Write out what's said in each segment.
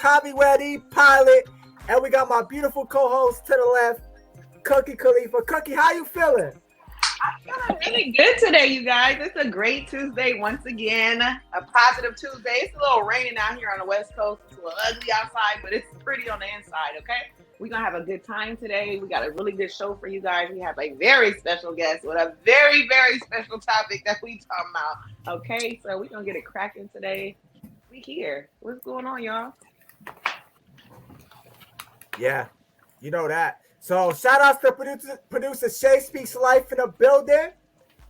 Tommy Weddy, Pilot, and we got my beautiful co-host to the left, Cookie Khalifa. Cookie, how you feeling? I'm feeling really good today, you guys. It's a great Tuesday once again. A positive Tuesday. It's a little raining out here on the West Coast. It's a little ugly outside, but it's pretty on the inside, okay? We're going to have a good time today. We got a really good show for you guys. We have a very special guest with a very, very special topic that we talking about, okay? So we're going to get it cracking today. We here. What's going on, y'all? Yeah, you know that. So shout out to producer Shay Speaks Life in the building.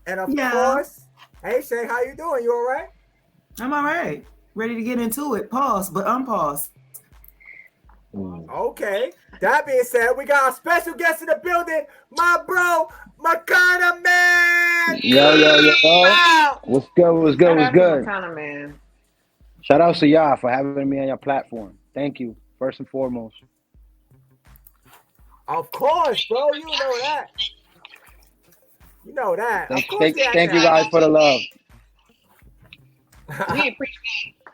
And of course, hey Shay, how you doing? You all right? I'm all right. Ready to get into it. Pause, but unpause. Okay. That being said, we got a special guest in the building, my bro, Macanna man. Yo. What's good? Macanna man. Shout out to y'all for having me on your platform. Thank you, first and foremost. Of course, bro. You know that. You know that. Thank you guys for the love.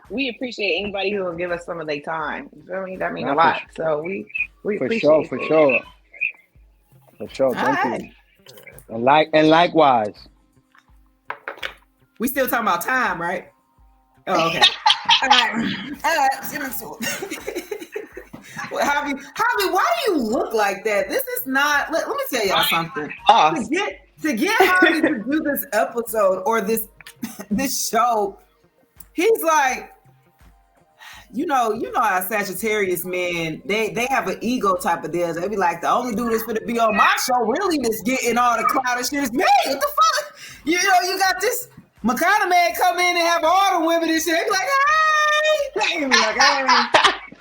We appreciate anybody who will give us some of their time. You feel me? That means a lot. So we appreciate it. For sure. Thank you. And likewise. We still talking about time, right? Oh, okay. All right. Get into it. Well, Javi, why do you look like that? This is not. Let me tell y'all something. To get Javi to do this episode or this show, he's like, you know how Sagittarius men, they have an ego type of deal. They be like, the only dude that's gonna be on my show really that's getting all the clout and shit is me. What the fuck? You got this Macanna man come in and have all the women and shit. They be like, hey. They be like, hey.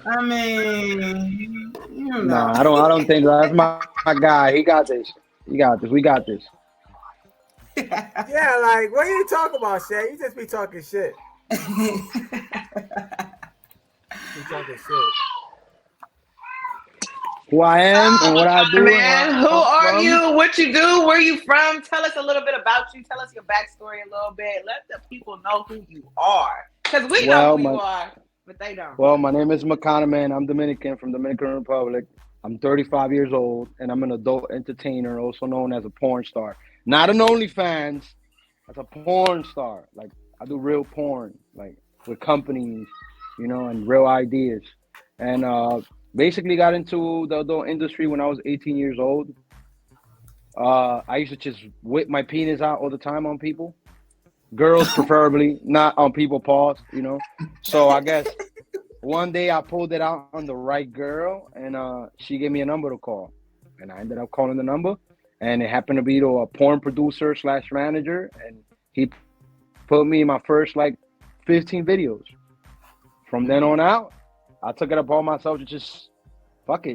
I mean, No, I don't think that's my guy. He got this. We got this. Yeah, like, what are you talking about, Shay? You just be talking shit. Who I am and what I do. Man, who are you? What you do? Where you from? Tell us a little bit about you. Tell us your backstory a little bit. Let the people know who you are. Because we know who you are, but they don't. Well, my name is Macanna man. I'm Dominican from Dominican Republic. I'm 35 years old, and I'm an adult entertainer, also known as a porn star. Not an OnlyFans, as a porn star. Like, I do real porn, like, with companies, and real ideas. And basically got into the adult industry when I was 18 years old. I used to just whip my penis out all the time on people. Girls preferably, not on people paws, So I guess one day I pulled it out on the right girl, and she gave me a number to call. And I ended up calling the number, and it happened to be to a porn producer / manager, and he put me in my first 15 videos. From then on out, I took it upon myself to just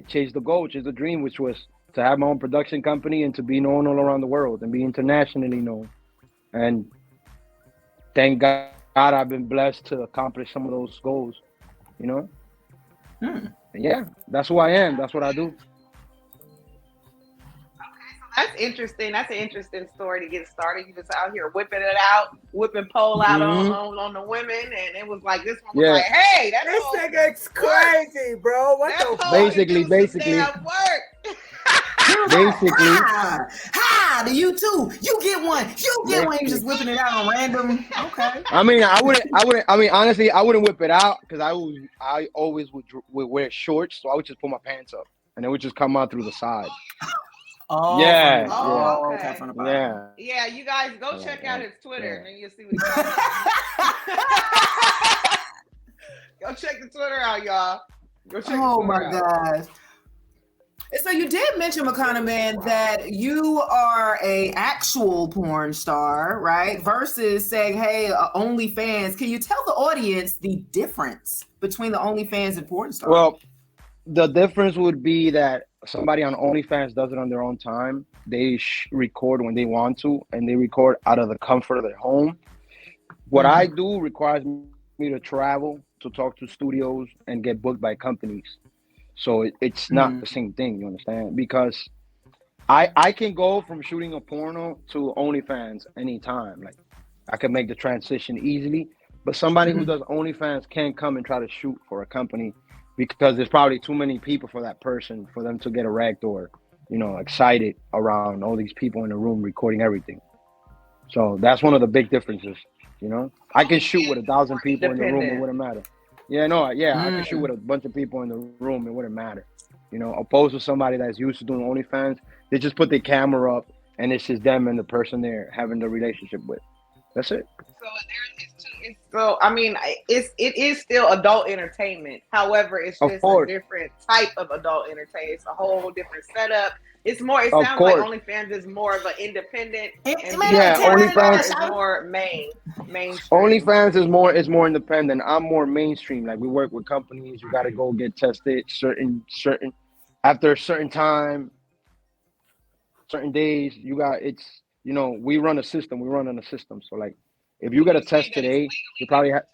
chase the goal, chase the dream, which was to have my own production company and to be known all around the world and be internationally known. And thank God I've been blessed to accomplish some of those goals, Yeah, that's who I am. That's what I do. That's interesting. That's an interesting story to get started. You just out here whipping pole out on the women, and it was like this one was like, "Hey, this nigga's crazy, bro." What the basically. Basically, you too. You get one. You just whipping it out on random. Okay. I mean, honestly, I wouldn't whip it out because I always would wear shorts, so I would just pull my pants up, and it would just come out through the side. Oh, yeah. Okay. Yeah, you guys go check out his Twitter and you'll see what he's Go check the Twitter out, y'all. Go check the Twitter out. Oh my gosh. So you did mention, Macanna man, that you are a actual porn star, right? Versus saying, hey, OnlyFans. Can you tell the audience the difference between the OnlyFans and porn star? Well, the difference would be that somebody on OnlyFans does it on their own time. They record when they want to, and they record out of the comfort of their home. What I do requires me to travel, to talk to studios, and get booked by companies. So it's not the same thing, you understand? Because I can go from shooting a porno to OnlyFans anytime. Like, I can make the transition easily. But somebody who does OnlyFans can't come and try to shoot for a company because there's probably too many people for that person for them to get erect or, excited around all these people in the room recording everything. So that's one of the big differences. I can shoot with 1,000 people in the room, it wouldn't matter. I can shoot with a bunch of people in the room, it wouldn't matter. Opposed to somebody that's used to doing OnlyFans, they just put their camera up and it's just them and the person they're having the relationship with. That's it. So I mean, it is still adult entertainment. However, it's just a different type of adult entertainment. It's a whole different setup. It's more. It sounds like OnlyFans is more of an independent. OnlyFans is more mainstream. OnlyFans is more independent. I'm more mainstream. Like we work with companies. You got to go get tested certain after a certain time, certain days. We run a system. We run on a system. So like, if you get a test today, you probably have.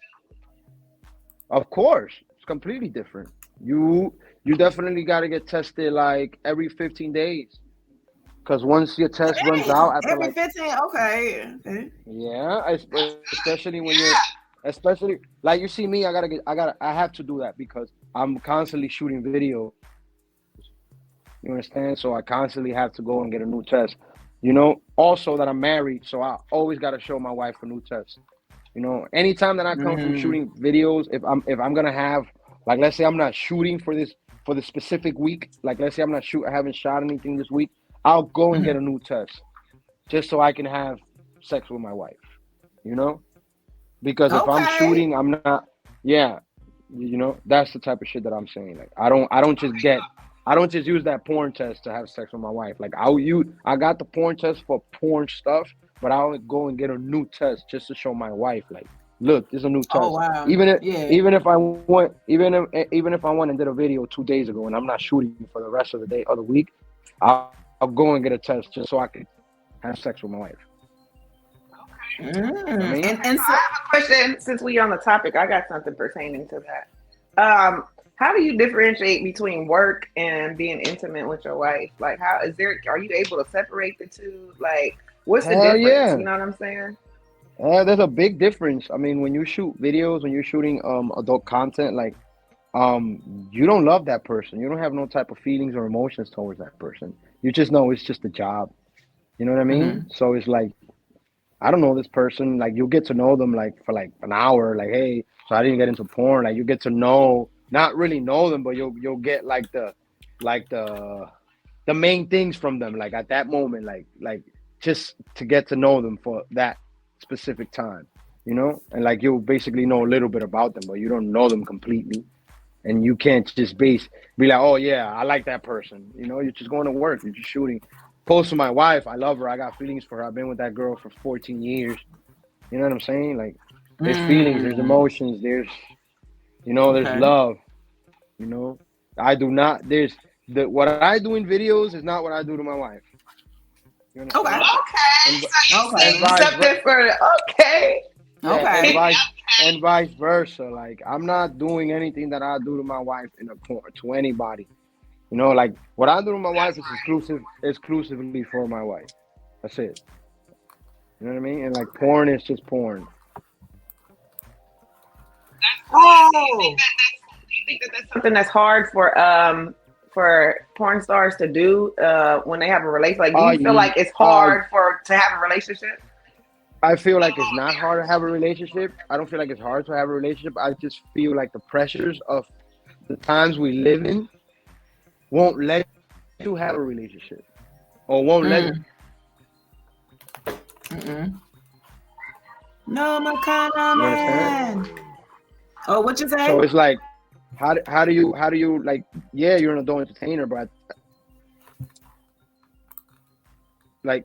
Of course, it's completely different. You definitely got to get tested like every 15 days. Because once your test runs out after every 15, okay. Yeah, especially when especially like you see me, I have to do that because I'm constantly shooting video. You understand? So I constantly have to go and get a new test. Also that I'm married, so I always got to show my wife a new test. Anytime that I come from shooting videos, if I'm gonna have, like, let's say I'm not shooting for the specific week, like let's say I haven't shot anything this week, I'll go and get a new test just so I can have sex with my wife. Because if I'm shooting, I'm not. Yeah, that's the type of shit that I'm saying. Like I don't just use that porn test to have sex with my wife. Like I got the porn test for porn stuff, but I'll go and get a new test just to show my wife, like, look, this is a new test. Oh wow! Even if I went and did a video 2 days ago and I'm not shooting for the rest of the day or the week, I'll go and get a test just so I can have sex with my wife. And so I have a question. Since we on the topic, I got something pertaining to that. How do you differentiate between work and being intimate with your wife? Like, are you able to separate the two? Like, what's the difference? Yeah. You know what I'm saying? There's a big difference. I mean, when you shoot videos, when you're shooting adult content, like, you don't love that person. You don't have no type of feelings or emotions towards that person. You just know it's just a job. You know what I mean? So it's like, I don't know this person. Like, you'll get to know them like for like an hour. Like, hey, so I didn't get into porn. Like, you get to know, not really know them, but you'll get like the main things from them. Like at that moment, like just to get to know them for that specific time, and like you'll basically know a little bit about them, but you don't know them completely. And you can't just be like, oh yeah, I like that person. You're just going to work. You're just shooting. Opposed to my wife, I love her. I got feelings for her. I've been with that girl for 14 years. You know what I'm saying? Like, there's feelings, there's emotions, there's love. I do not. What I do in videos is not what I do to my wife. You understand? And vice versa. Like, I'm not doing anything that I do to my wife to anybody. Like what I do to my wife is exclusively for my wife. That's it. You know what I mean? And like porn is just porn. Oh, do you think that that's something that's hard for porn stars to do when they have a relationship? Like, do you feel like it's hard to have a relationship? I feel like it's not hard to have a relationship. I don't feel like it's hard to have a relationship. I just feel like the pressures of the times we live in won't let you have a relationship, or won't let. No, Macanna, man. Oh, what you say? So it's like, how do you like? Yeah, you're an adult entertainer, but like.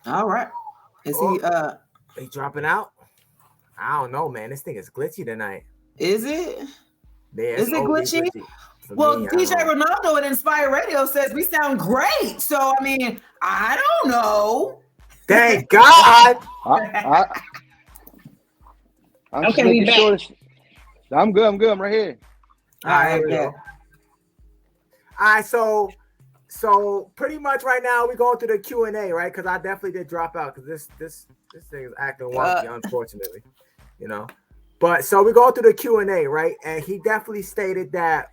All right. Is he dropping out? I don't know, man. This thing is glitchy tonight. Is it? Yeah, is it glitchy? Well, DJ Ronaldo at Inspire Radio says we sound great. So I mean, I don't know. Thank God. I'm just making sure. I'm good. I'm right here. All right. All right. So pretty much right now we're going through the Q&A, right? Because I definitely did drop out because this thing is acting wonky, unfortunately. But so we go through the Q&A, right? And he definitely stated that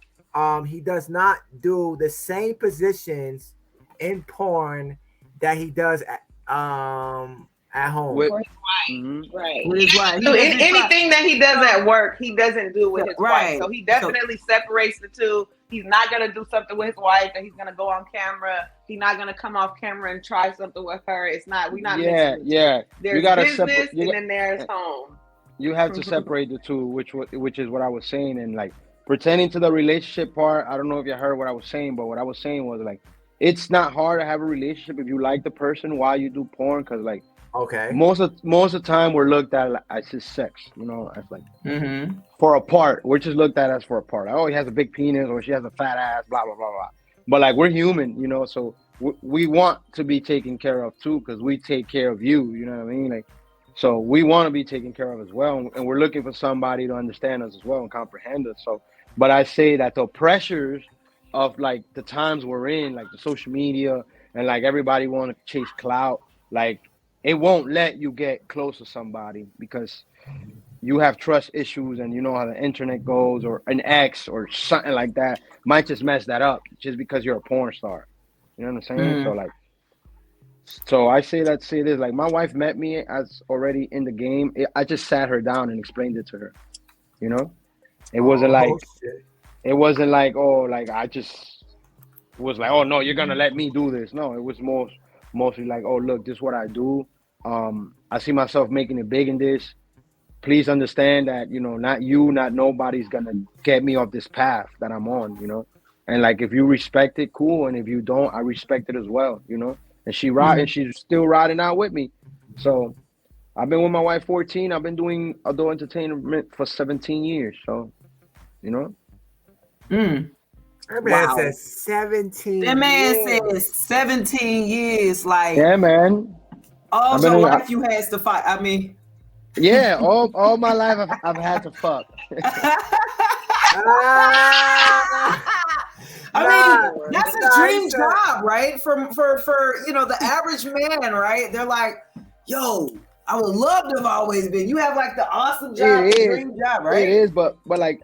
he does not do the same positions in porn that he does at home. With, For his wife, mm-hmm. right? With his wife. So anything that he does at work, he doesn't do with his Right. wife. So he definitely separates the two. He's not gonna do something with his wife that he's gonna go on camera. He's not gonna come off camera and try something with her. It's not. We're not mixing the two. Yeah. There's You gotta business, and then there's home. You have to separate the two, which is what I was saying, and like pertaining to the relationship part. I don't know if you heard what I was saying, but what I was saying was like, it's not hard to have a relationship if you like the person while you do porn, because like Okay. most of the time we're looked at as just sex, you know, as like Mm-hmm. for a part. We're just looked at as for a part. Oh, he has a big penis or she has a fat ass, blah blah blah blah. But like we're human, you know, so we want to be taken care of too, because we take care of you. You know what I mean? Like, so we want to be taken care of as well, and we're looking for somebody to understand us as well and comprehend us. So, but I say that the pressures of like the times we're in, like the social media and like everybody want to chase clout, like it won't let you get close to somebody because you have trust issues and you know how the internet goes, or an ex or something like that might just mess that up just because you're a porn star. You know what I'm saying? So like, so I say this, like my wife met me as already in the game. I just sat her down and explained it to her. You know, it wasn't like shit. it wasn't like, oh, like I just was like, oh no, you're gonna let me do this. No, it was mostly like, oh look, this is what I do. I see myself making it big in this. Please understand that, you know, not nobody's gonna get me off this path that I'm on, you know. And like if you respect it, cool, and if you don't, I respect it as well, you know. And she's still riding out with me. So I've been with my wife 14. I've been doing adult entertainment for 17 years. So, you know. That man says 17 That man years. says 17 years. Like, Yeah, man. all your life you has to fight. I mean, yeah, all my life I've had to fuck. I mean, that's a dream job, right? For you know, the average man, right? They're like, yo, I would love to have always been. You have like the awesome job, the dream job, right? It is, but like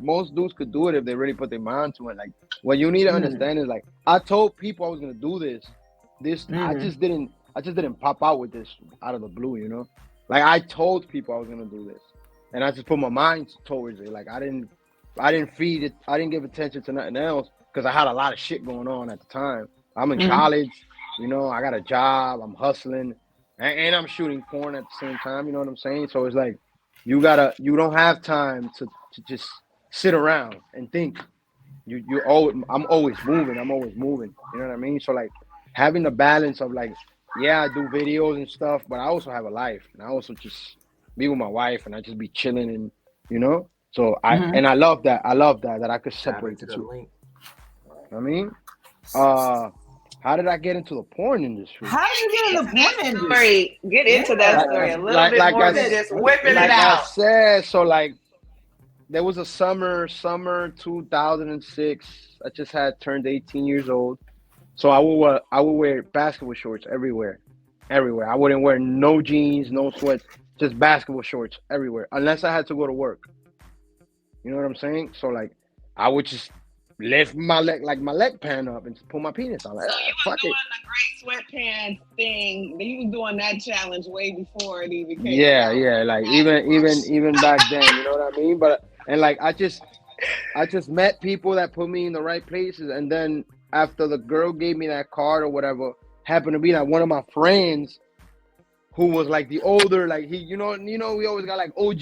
most dudes could do it if they really put their mind to it. Like what you need to understand is like I told people I was gonna do this. I just didn't pop out with this out of the blue, you know. Like I told people I was gonna do this, and I just put my mind towards it. Like I didn't feed it. I didn't give attention to nothing else because I had a lot of shit going on at the time. I'm in college, you know. I got a job. I'm hustling, and I'm shooting porn at the same time. You know what I'm saying? So it's like you don't have time to just sit around and think. I'm always moving. You know what I mean? So like having the balance of like, yeah, I do videos and stuff, but I also have a life, and I also just be with my wife, and I just be chilling, and you know. So I love that. I love that I could separate the two. I mean, how did I get into the porn industry? How did you get in the porn industry? Get into that story a little bit more than just whipping it out. Like I said, so like there was a summer 2006. I just had turned 18 years old. So I would wear basketball shorts everywhere. I wouldn't wear no jeans, no sweats, just basketball shorts everywhere, unless I had to go to work. You know what I'm saying? So like, I would just lift my leg pan up and just pull my penis out. Like, so you was doing the great sweatpants thing. You was doing that challenge way before it even came out. Yeah. Like even back then, you know what I mean? But and like I just met people that put me in the right places, and then after the girl gave me that card or whatever, happened to be like one of my friends who was like the older, like he, you know, we always got like OG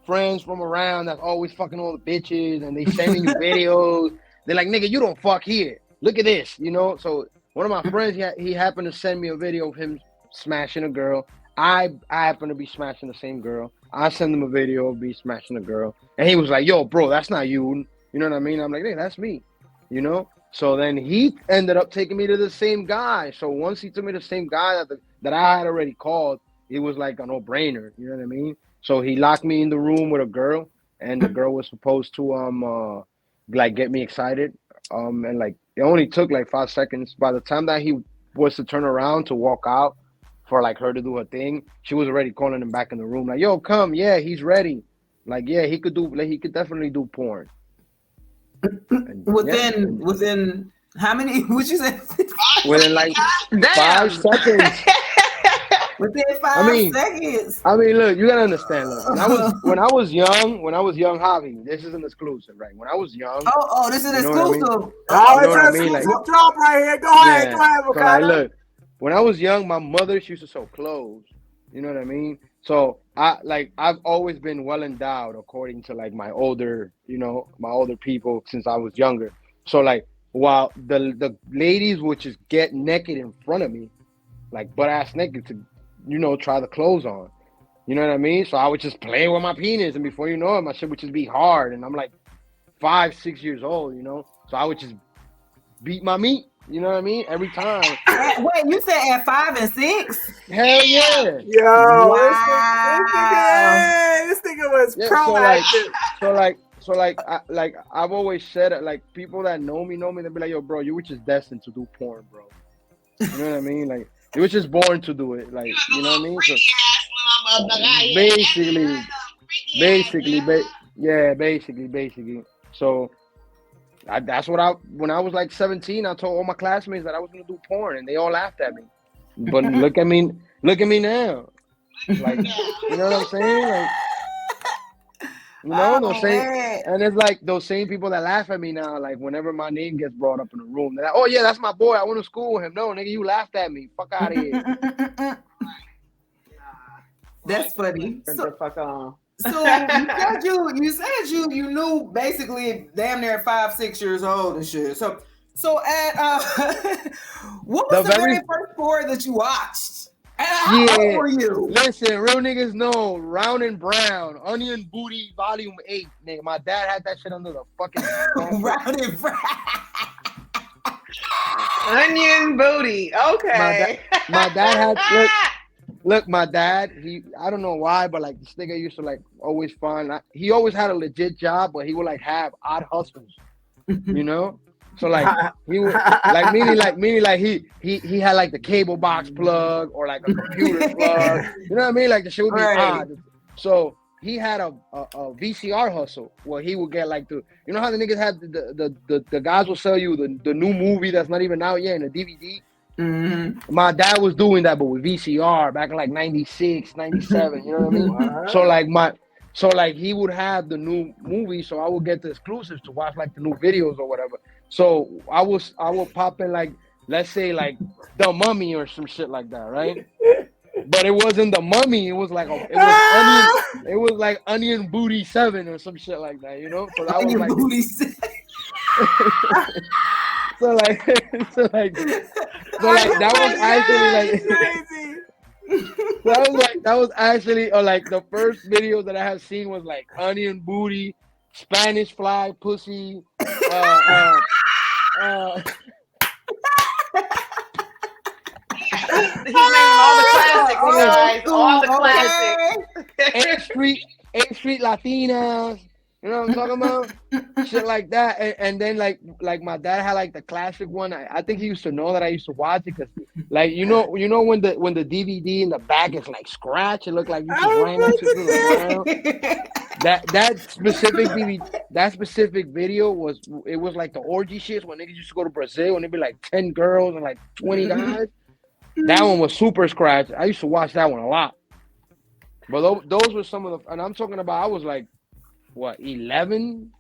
friends from around that's always fucking all the bitches, and they sending you videos. They're like, nigga, you don't fuck here. Look at this, you know? So one of my friends, he happened to send me a video of him smashing a girl. I happen to be smashing the same girl. I send him a video of me smashing a girl. And he was like, yo, bro, that's not you. You know what I mean? I'm like, hey, that's me, you know? So then he ended up taking me to the same guy. So once he took me to the same guy that I had already called, it was like a no-brainer. You know what I mean? So he locked me in the room with a girl, and the girl was supposed to like get me excited. And like it only took like 5 seconds. By the time that he was to turn around to walk out, for like her to do her thing, she was already calling him back in the room, like, "Yo, come, yeah, he's ready. Like, yeah, he could definitely do porn." And Within how many? Would you say? within like Damn. 5 seconds. Within I mean, 5 seconds. Look, you gotta understand. Look, when I was young, Javi, this is an exclusive, right? When I was young, Oh, this is you know what I mean? exclusive. Oh, You know it's what I an mean? exclusive Like, drop right here. Go ahead, yeah. Macanna. So like, look, when I was young, my mother, she used to sew clothes. You know what I mean? So I've always been well endowed according to like my older people since I was younger. So like, while the ladies would just get naked in front of me, like butt ass naked to, try the clothes on. You know what I mean? So I would just play with my penis, and before you know it, my shit would just be hard. And I'm like 5, 6 years old, So I would just beat my meat. You know what I mean? Every time. Wait, you said at 5 and 6? Hell yeah. Yo, Wow. this nigga was Yeah, proactive. so like I've always said it, like people that know me, they'll be like, "Yo, bro, you were just destined to do porn, bro." You know what I mean? Like you were just born to do it. Like, you know what I mean? So, basically. So that's what when I was like 17, I told all my classmates that I was gonna do porn, and they all laughed at me. But look at me now. Like, you know what I'm saying? Like, those same, Man. and it's like those same people that laugh at me now. Like whenever my name gets brought up in the room, they're like, "Oh yeah, that's my boy. I went to school with him." No, nigga, you laughed at me. Fuck out of here. That's funny. Get the fuck on. So you said you knew basically damn near 5, 6 years old and shit. So at what was the very first porn that you watched? And how old were you? Listen, real niggas know Round and Brown, Onion Booty Volume 8, nigga. My dad had that shit under the fucking Round and Brown. Onion Booty. Okay. My dad had look, my dad, I don't know why, but like this nigga used to like always find, he always had a legit job, but he would like have odd hustles, So like he would meaning like he had like the cable box plug or like a computer plug, you know what I mean? Like the shit would be odd. So he had a VCR hustle where he would get like how the niggas had the guys will sell you the new movie that's not even out yet in a DVD. Mm-hmm. My dad was doing that, but with VCR back in like 96, 97, you know what I mean? So like he would have the new movie, so I would get the exclusives to watch like the new videos or whatever. So I would pop in like, let's say like The Mummy or some shit like that, right? But it wasn't The Mummy, it was like it was like Onion Booty 7 or some shit like that, So that was like Booty 7. So that was actually like that was actually like the first video that I have seen was like Onion Booty, Spanish Fly, Pussy, He's naming all the classics, guys. All the classics. 8th Street Latinas. You know what I'm talking about? Shit like that. And then like my dad had like the classic one. I think he used to know that I used to watch it because like when the DVD in the back is like scratch, it looked like you just ran that shit through the ground. That specific video was like the orgy shit when niggas used to go to Brazil and there'd be like 10 girls and like 20 guys. That one was super scratch. I used to watch that one a lot. But those were some of the, and I'm talking about I was like, what, 11,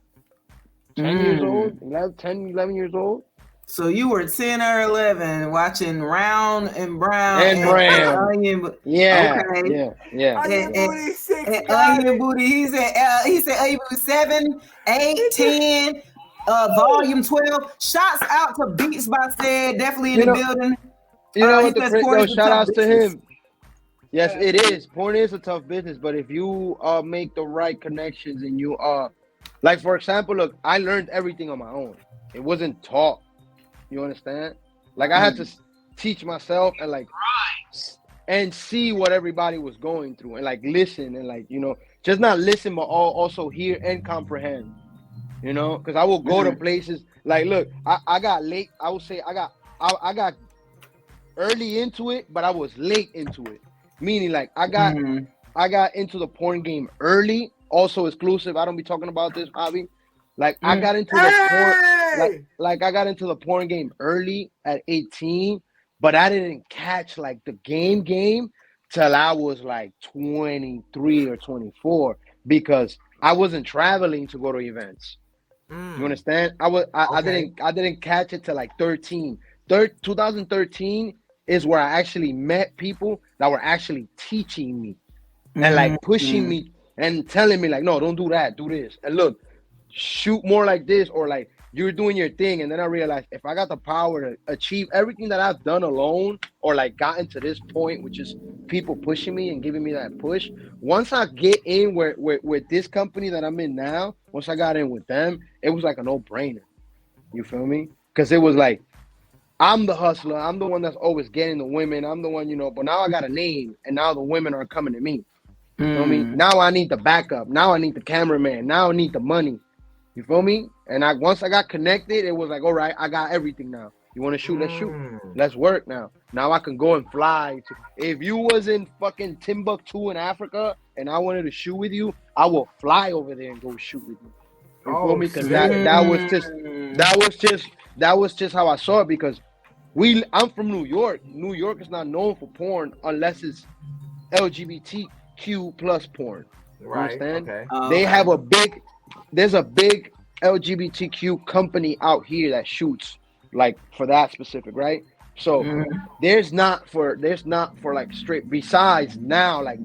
10 years old, 11 years old. So you were 10 or 11 watching Round and Brown. Onion, yeah, okay. yeah. Onion Booty 6. And Onion Booty, he said Onion Booty 7, 8, 10, volume 12. Shouts out to Beats by Said, definitely in the building. Shout outs to him. Yes, it is. Porn is a tough business, but if you make the right connections and you like, for example, look, I learned everything on my own. It wasn't taught. You understand? Like I had to teach myself and like and see what everybody was going through and like listen and like just not listen but also hear and comprehend. Because I will go to places like, look, I got late. I would say I got early into it, but I was late into it. Meaning, like I got into the porn game early, also exclusive. I don't be talking about this, Javi. Like I got into the porn, Hey! like I got into the porn game early at 18, but I didn't catch like the game till I was like 23 or 24 because I wasn't traveling to go to events. You understand? Okay. I didn't catch it till like 13. 2013 is where I actually met people that were actually teaching me and like pushing me and telling me like, no, don't do that, do this. And look, shoot more like this, or like you're doing your thing. And then I realized if I got the power to achieve everything that I've done alone, or like gotten to this point, which is people pushing me and giving me that push. Once I get in with this company that I'm in now, once I got in with them, it was like a no-brainer. You feel me? Because it was like, I'm the hustler. I'm the one that's always getting the women. I'm the one, but now I got a name, and now the women are coming to me. You feel me? Now I need the backup. Now I need the cameraman. Now I need the money. You feel me? And once I got connected, it was like, all right, I got everything now. You want to shoot? Let's shoot. Let's work now. Now I can go and fly. If you was in fucking Timbuktu in Africa and I wanted to shoot with you, I will fly over there and go shoot with you. You feel me? Because that was just how I saw it. Because I'm from New York. New York is not known for porn unless it's LGBTQ plus porn. Right. Understand? Okay. They have there's a big LGBTQ company out here that shoots like for that specific, right? So there's not for like straight, besides now, like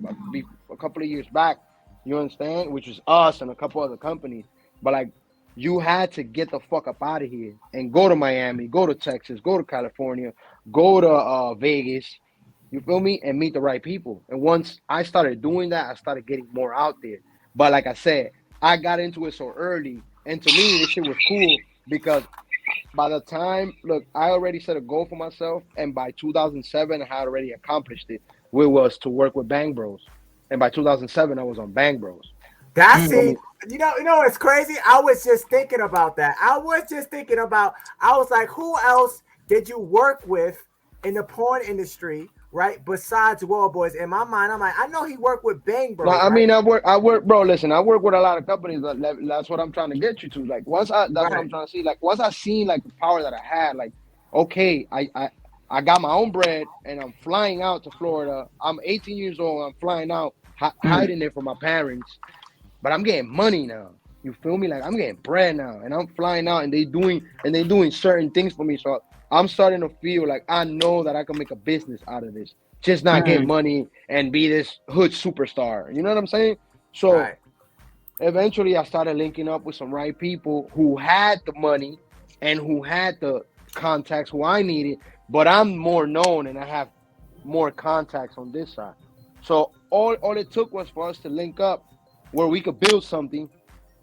a couple of years back, you understand, which was us and a couple other companies, but like you had to get the fuck up out of here and go to Miami, go to Texas, go to California, go to Vegas, you feel me, and meet the right people. And once I started doing that, I started getting more out there. But like I said, I got into it so early, and to me, this shit was cool because by the time, look, I already set a goal for myself, and by 2007, I had already accomplished it. Which was to work with Bang Bros, and by 2007, I was on Bang Bros. That's it. You know, it's crazy. I was just thinking about that. I was like, who else did you work with in the porn industry, right? Besides World Boys. In my mind, I'm like, I know he worked with Bang Bros. No, I right? mean, I work, bro. Listen, I work with a lot of companies. That's what I'm trying to get you to. Like, that's what I'm trying to see. Like, once I seen like the power that I had, like, okay, I got my own bread, and I'm flying out to Florida. I'm 18 years old. I'm flying out, hiding it from my parents, but I'm getting money now. You feel me? Like, I'm getting bread now, and I'm flying out, and they doing certain things for me. So I'm starting to feel like I know that I can make a business out of this. Just not get money and be this hood superstar. You know what I'm saying? So eventually I started linking up with some right people who had the money and who had the contacts who I needed, but I'm more known and I have more contacts on this side. So all it took was for us to link up where we could build something.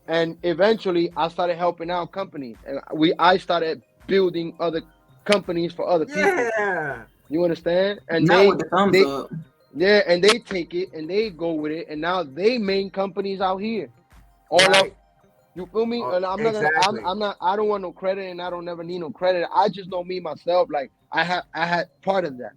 And eventually I started helping out companies. And I started building other companies for other people. Yeah. You understand? And Not with the thumbs up. Yeah, and they take it and they go with it, and now they main companies out here. All up, you feel me? And I'm not I don't want no credit, and I don't never need no credit. I just know me myself. Like I had part of that.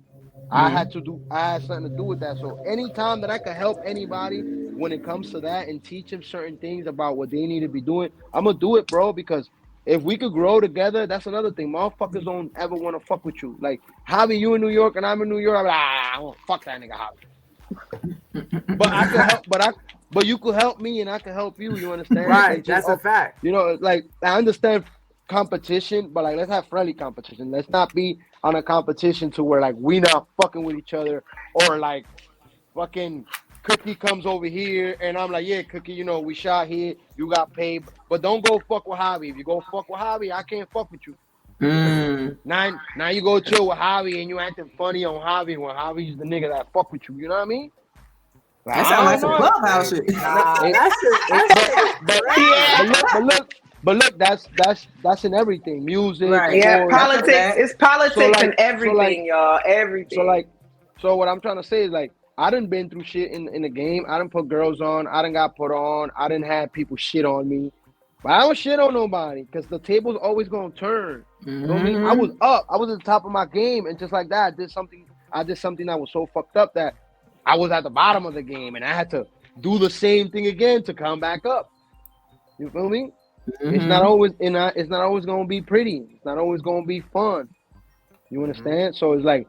I had something to do with that. So anytime that I can help anybody when it comes to that and teach them certain things about what they need to be doing, I'm gonna do it, bro, because if we could grow together, that's another thing. Motherfuckers don't ever want to fuck with you. Like, Javi, you in New York and I'm in New York. I'm like, I don't fuck that nigga Javi. But I could help. But you could help me and I could help you. You understand? Right. That's a fact. You know, like I understand competition, but like let's have friendly competition. Let's not be on a competition to where like we not fucking with each other, or like fucking Cookie comes over here and I'm like, yeah, Cookie, we shot here, you got paid, but don't go fuck with Javi. If you go fuck with Javi, I can't fuck with you. Now you go chill with Javi and you acting funny on Javi when Javi's the nigga that fuck with you. You know what I mean? Like, that sounds like some clubhouse shit. But look, that's in everything. Music, right? Yeah, sports, politics. It's politics and everything, y'all. Everything. So what I'm trying to say is like, I done been through shit in the game. I done put girls on. I done got put on. I done had people shit on me. But I don't shit on nobody because the table's always gonna turn. You know what I mean? I Mhm. was up. I was at the top of my game, and just like that, I did something that was so fucked up that I was at the bottom of the game, and I had to do the same thing again to come back up. You feel me? It's not Mhm. always it's not always gonna be pretty. It's not always gonna be fun. You Mhm. understand? So it's like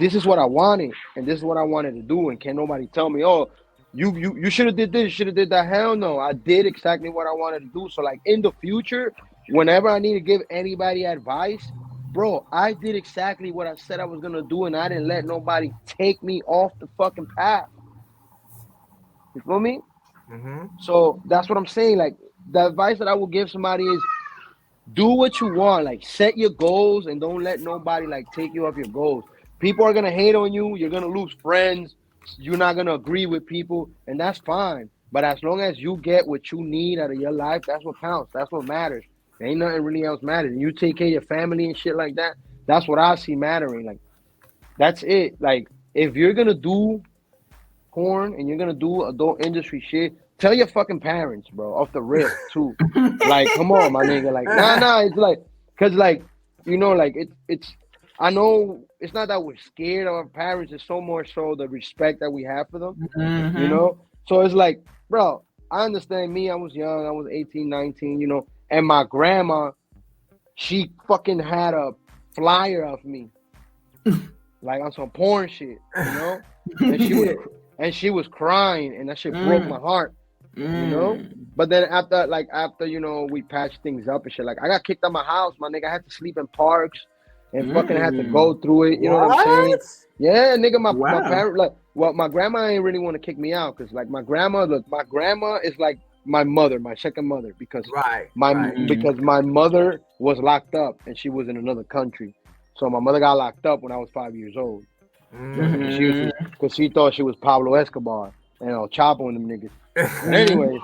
this is what I wanted, and this is what I wanted to do, and can't nobody tell me, oh, you should have did this, you should have did that. Hell no, I did exactly what I wanted to do. So like in the future, whenever I need to give anybody advice, bro, I did exactly what I said I was gonna do, and I didn't let nobody take me off the fucking path. You feel me? Mhm. So that's what I'm saying. Like the advice that I will give somebody is do what you want. Like set your goals and don't let nobody like take you off your goals. People are gonna hate on you. You're gonna lose friends. You're not gonna agree with people, and that's fine. But as long as you get what you need out of your life, that's what counts. That's what matters. There ain't nothing really else matters. And you take care of your family and shit like that. That's what I see mattering. Like that's it. Like if you're gonna do porn and you're gonna do adult industry shit, tell your fucking parents, bro, off the rip too. Like, come on, my nigga. Like, nah, it's like, cause like, like it's. I know it's not that we're scared of our parents. It's so more so the respect that we have for them. You Mhm. know. So it's like, bro, I understand me. I was young. I was 18, 19. And my grandma, she fucking had a flyer of me like on some porn shit, and she was crying, and that shit broke my Mm. heart, you know. Mm. But then after we patched things up and shit, like I got kicked out of my house, my nigga. I had to sleep in parks, and fucking had to Mm. go through it. You know what I'm saying? What? Yeah, nigga. My Wow. parent my grandma ain't really want to kick me out because like my grandma is like my mother, my second mother, because Right. my Right. Mm. my mother was locked up and she was in another country. So my mother got locked up when I was 5 years old. Just because she Mm. was, Mhm. because she thought she was Pablo Escobar and Chapo and them niggas. But anyways,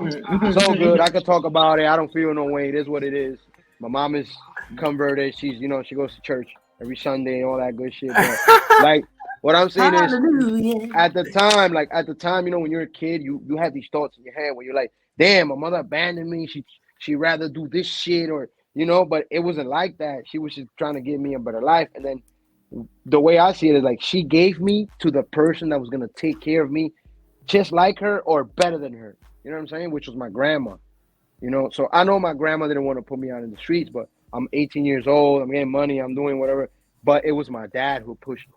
so good. I could talk about it. I don't feel no way. It is what it is. My mom is converted. She goes to church every Sunday and all that good shit. But like, what I'm saying is, Hallelujah. at the time, when you're a kid, you have these thoughts in your head where you're like, damn, my mother abandoned me. She rather do this shit or but it wasn't like that. She was just trying to give me a better life. And then the way I see it is like she gave me to the person that was gonna take care of me just like her or better than her. You know what I'm saying? Which was my grandma. So I know my grandma didn't want to put me out in the streets, but I'm 18 years old. I'm getting money. I'm doing whatever. But it was my dad who pushed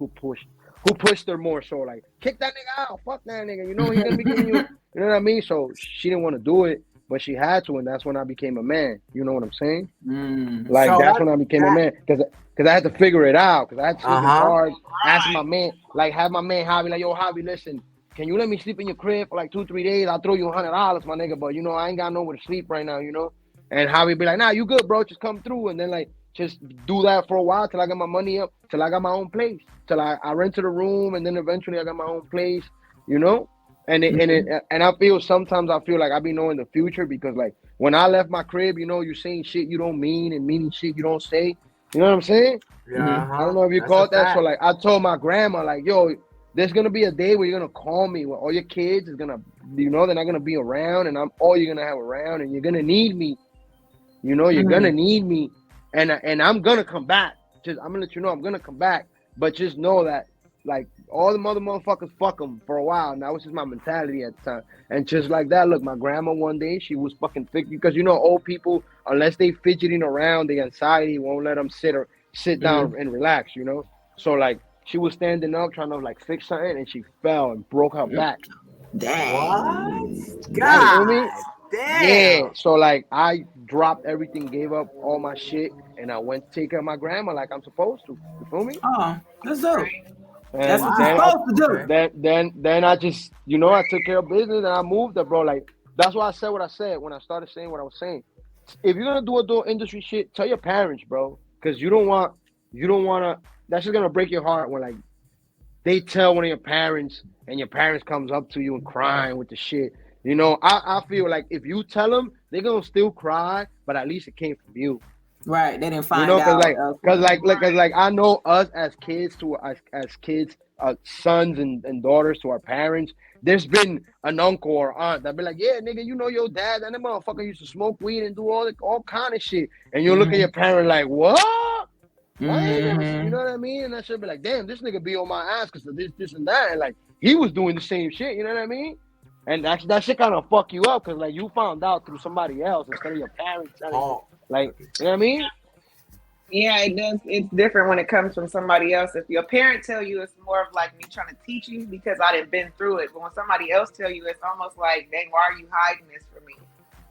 her more. So like, kick that nigga out. Fuck that nigga. He's gonna be giving you. You know what I mean? So she didn't want to do it, but she had to, and that's when I became a man. You know what I'm saying? Mm. Like So that's when I became a that man because I had to figure it out because I had to sleep in uh-huh. parks. Ask my man, like have my man Javi like, yo Javi, listen, can you let me sleep in your crib for like 2 3 days? I'll throw you $100, my nigga, but I ain't got nowhere to sleep right now, And Javi be like, nah, you good, bro? Just come through, and then like just do that for a while till I get my money up, till I got my own place, till I rented a room, and then eventually I got my own place, you know. And I feel like I be knowing the future because like when I left my crib, you saying shit you don't mean and meaning shit you don't say. You know what I'm saying? Yeah, Mhm. I don't uh-huh. know if you That's a caught that. So fact. like I told my grandma, like, yo, there's gonna be a day where you're gonna call me when all your kids is gonna they're not gonna be around and I'm all you're gonna have around and you're gonna need me. You're gonna Mhm. need me and I'm gonna come back. Just I'm gonna let you know I'm gonna come back. But just know that like all the motherfuckers fuck them for a while. And that was just my mentality at the time. And just like that, look, my grandma one day she was fucking thick because old people unless they fidgeting around, the anxiety won't let them sit down Mhm. and relax. So like she was standing up trying to like fix something and she fell and broke her back. What? Dang. You Dang. feel me? God Yeah. damn. So like I dropped everything, gave up all my shit, and I went to take care of my grandma like I'm supposed to. You feel me? Oh, that's dope. Right. That's And what you're then Wow. supposed to do. Okay. then I just I took care of business and I moved there, bro. Like that's why I said what I said when I started saying what I was saying. If you're gonna do adult industry shit, tell your parents, bro, because you don't want to. That's just gonna break your heart when like they tell one of your parents and your parents comes up to you and crying with the shit. I feel like if you tell them, they're gonna still cry, but at least it came from you. Right. They didn't You find know, cause out like, cause elsewhere. like, like, cause like, I know us as kids as kids, sons and daughters to our parents. there's been an uncle or aunt that be like, yeah, nigga, you know your dad, and that motherfucker used to smoke weed and do all kind of shit. And you look at your parent like, what? Why ain't this? You know what I mean? And I should be like, damn, this nigga be on my ass because of this, and that. And like, he was doing the same shit. You know what I mean? And that shit kind of fuck you up because like you found out through somebody else instead of your parents telling you. Like, you know what I mean? Yeah, it does. It's different when it comes from somebody else. If your parent tell you, it's more of like me trying to teach you because I didn't been through it. But when somebody else tell you, it's almost like, dang, why are you hiding this from me?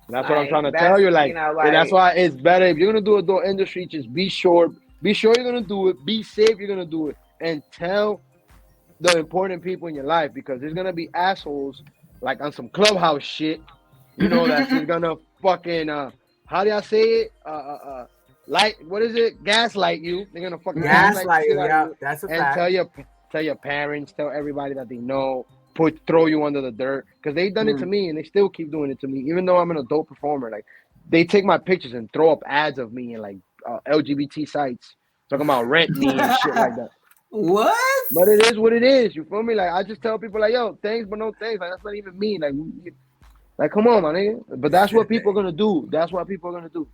That's what I'm trying to tell you. Like, and that's why it's better if you're gonna do adult industry, just be sure you're gonna do it, be safe, you're gonna do it, and tell the important people in your life because there's gonna be assholes like on some clubhouse shit, you know, that's just gonna fucking how do I say it? Light, what is it? Gaslight you. They're gonna fucking gaslight you. Yeah, that's a fact. Tell your parents, tell everybody that they know, throw you under the dirt because they done it to me and they still keep doing it to me. Even though I'm an adult performer, like they take my pictures and throw up ads of me in like LGBT sites talking about rent me and shit like that. What? But it is what it is. You feel me? Like I just tell people like, yo, thanks but no thanks. Like that's not even me. Like come on, my nigga. But that's what people are gonna do. That's what people are gonna do.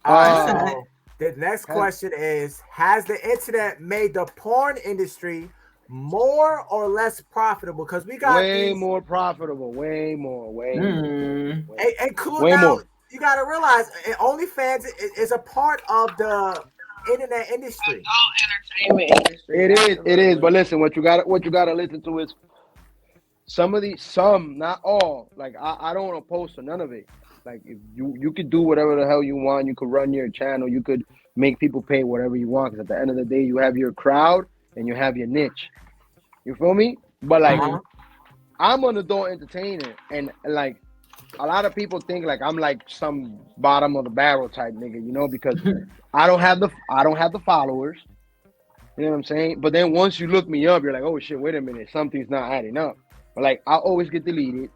All right, so the next question is: has the internet made the porn industry more or less profitable? Because we got way more profitable, way more. And cool now, you got to realize OnlyFans is a part of the internet industry. Entertainment industry. It is. But listen, what you gotta listen to is some, not all. Like I don't oppose to none of it. Like if you could do whatever the hell you want, you could run your channel, you could make people pay whatever you want. Because at the end of the day, you have your crowd and you have your niche. You feel me? But like, I'm an adult entertainer, and like a lot of people think like I'm like some bottom of the barrel type nigga, you know, because I don't have the followers. You know what I'm saying? But then once you look me up, you're like, oh shit, wait a minute, something's not adding up. But like I always get deleted.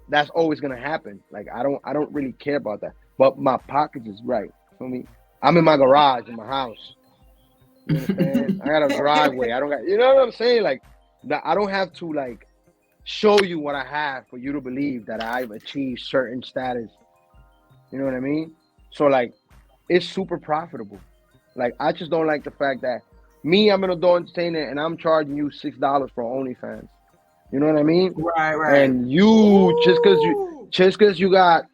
That's always gonna happen. Like I don't really care about that. But my pockets is right. Feel me? I'm in my garage in my house. You know what I'm saying? I got a driveway. I don't got. You know what I'm saying? Like I don't have to like show you what I have for you to believe that I've achieved certain status. You know what I mean? So like, it's super profitable. Like I just don't like the fact that I'm an adult entertainer and I'm charging you $6 for OnlyFans. You know what I mean? Right. And you just cause you got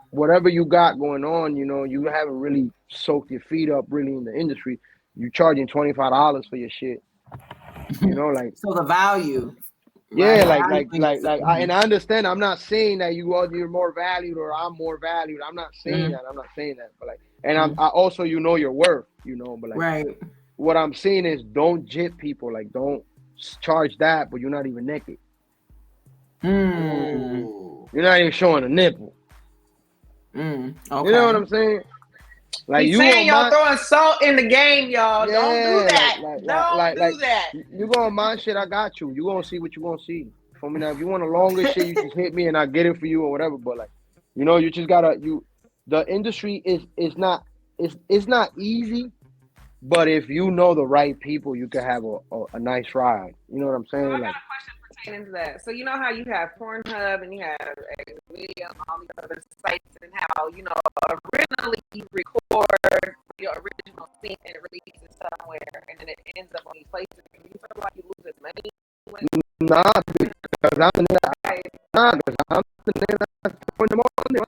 whatever you got going on, you know, you haven't really soaked your feet up really in the industry. You charging $25 for your shit. You know, like so the value. Yeah, right? And I understand. I'm not saying that you're more valued or I'm more valued. I'm not saying that. I'm not saying that. But like, and I also, you know, your worth. You know, but like, what I'm saying is, don't jip people. Like, don't charge that, but you're not even naked. You're not even showing a nipple. Okay. You know what I'm saying? Like he's saying y'all throwing salt in the game, y'all. Yeah, don't do that. Don't do that. You gonna mind shit, I got you. You gonna see what you gonna see. For me now, if you want a longer shit, you just hit me and I get it for you or whatever. But like, you know, you just gotta the industry is not easy, but if you know the right people, you can have a nice ride. You know what I'm saying? So I got a question pertaining to that. So you know how you have Pornhub and you have Medium, all these other sites, and how originally you record your original scene and it releases somewhere, and then it ends up on these places. Do you feel like you lose as money? Nah, because I'm the nigga that's putting them on there.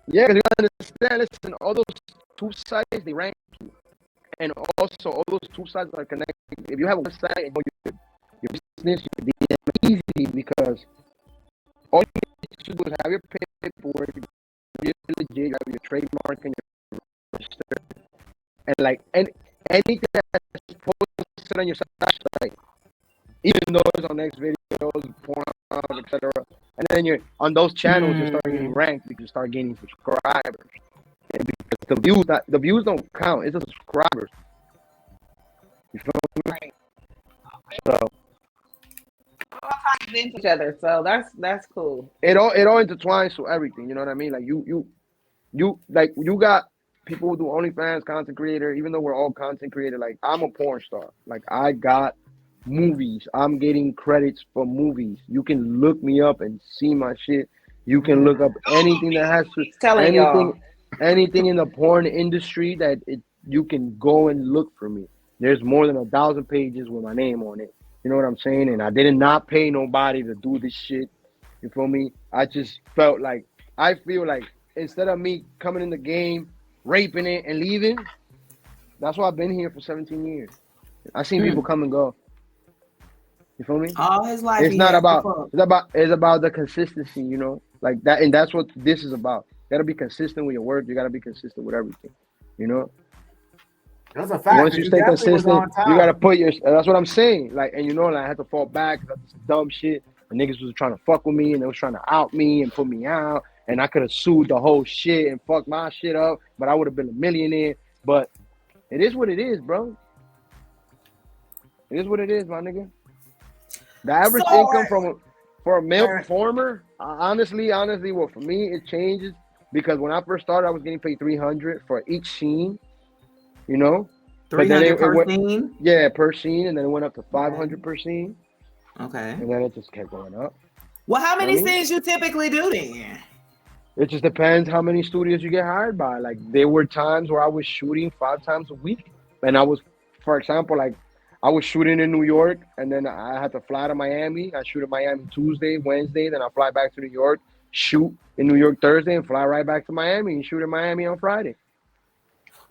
Yeah, because you understand, listen, all those two sites, they rank you. And also, all those two sites are connected. If you have a website and your business, your DM easy because all you need to do is have your paperwork, you're legit, you have your trademark and your register. And like, anything that's posted on your site, even though it's on next videos, porn, etc. And then you're on those channels, you start getting ranked because you start gaining subscribers. And because the views don't count, it's the subscribers. You feel me? Right. So all ties into each other, so that's cool. It all intertwines to everything. You know what I mean? Like you like you got people who do OnlyFans, content creator. Even though we're all content creator, like I'm a porn star. Like I got movies. I'm getting credits for movies. You can look me up and see my shit. You can look up anything that has to He's telling anything y'all. anything in the porn industry that you can go and look for me. There's more than 1,000 pages with my name on it. You know what I'm saying? And I did not pay nobody to do this shit. You feel me? I just felt like I feel like instead of me coming in the game, raping it and leaving, that's why I've been here for 17 years. I've seen people come and go. You feel me? All his life It's he not had to about fuck. it's about the consistency, you know, like that, and that's what this is about. You gotta be consistent with your work. You gotta be consistent with everything, you know. That's a fact. Once 'Cause you you stay definitely was consistent, on you gotta time. put your. That's what I'm saying. Like, and you know, like I had to fall back because I did some dumb shit. And niggas was trying to fuck with me, and they was trying to out me and put me out. And I could have sued the whole shit and fucked my shit up, but I would have been a millionaire. But it is what it is, bro. It is what it is, my nigga. The So average income for a male Wait, performer, honestly, well, for me, it changes because when I first started, I was getting paid 300 for each scene, you know. But then 300 it per went, scene. yeah, per scene, and then it went up to Okay. 500 per scene, Okay. and then it just kept going up. Well, how You know what many I mean? scenes you typically do then? It just depends how many studios you get hired by. Like there were times where I was shooting 5 times a week, and I was, for example, like I was shooting in New York, and then I had to fly to Miami. I shoot in Miami Tuesday, Wednesday, then I fly back to New York, shoot in New York Thursday, and fly right back to Miami and shoot in Miami on Friday.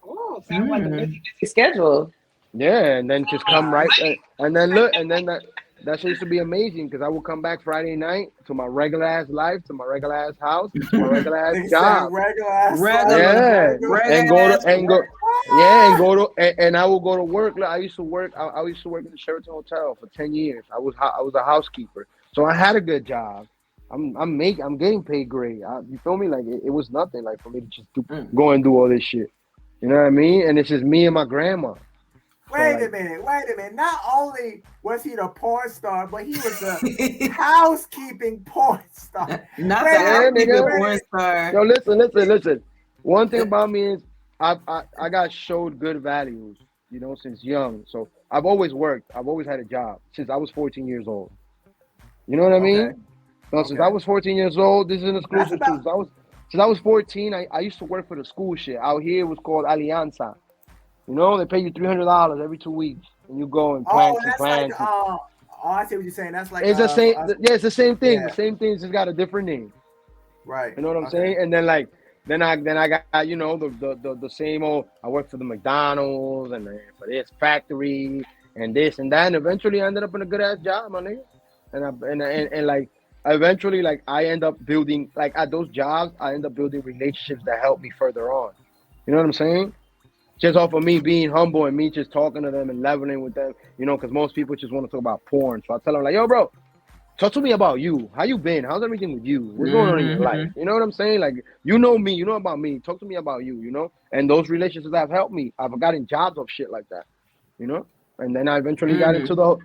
Oh, sounds like a Mm. busy schedule. Yeah, and then just come Money. right, and then look, and then that used to be amazing because I would come back Friday night to my regular ass life, to my regular ass house, and to my regular ass nigga said job. regular ass life. Regular, Yeah, Regular. and regular go to ass and go, work. yeah, and go to and I will go to work. Look, I used to work. I used to work in the Sheraton Hotel for 10 years. I was a housekeeper, so I had a good job. I'm getting paid great. You feel me? Like it was nothing like for me to just Mm. go and do all this shit. You know what I mean? And it's just me and my grandma. So Wait a like, minute. Wait a minute. Not only was he the porn star, but he was a housekeeping porn star. Not the Wait a yeah, minute. housekeeping nigga. porn Wait. star. Yo, listen. One thing about me is I got showed good values, you know, since young. So I've always worked. I've always had a job since I was 14 years old. You know what I Okay. mean? No, since I Okay. was 14 years old, this is an That's exclusive too. about. Since I was 14, I used to work for the school shit. Out here it was called Alianza. You know, they pay you $300 every 2 weeks, and you go and Oh, plant some that's like. plants. Oh, I see what you're saying. That's like. It's the For same. us. Yeah, it's the same thing. The Yeah. same thing. It's just got a different name. Right. You know what I'm Okay. saying? And then like then I got the same old. I worked for the McDonald's and for this factory and this and that. And eventually I ended up in a good ass job, my nigga. And like eventually like I end up building like at those jobs I end up building relationships that help me further on. You know what I'm saying? Just off of me being humble and me just talking to them and leveling with them. You know, because most people just want to talk about porn. So I tell them like, yo, bro, talk to me about you. How you been? How's everything with you? What's going on in your life? Mm-hmm. You know what I'm saying? Like, you know me, you know about me. Talk to me about you, you know? And those relationships have helped me. I've gotten jobs of shit like that, you know? And then I eventually got Mm-hmm. into the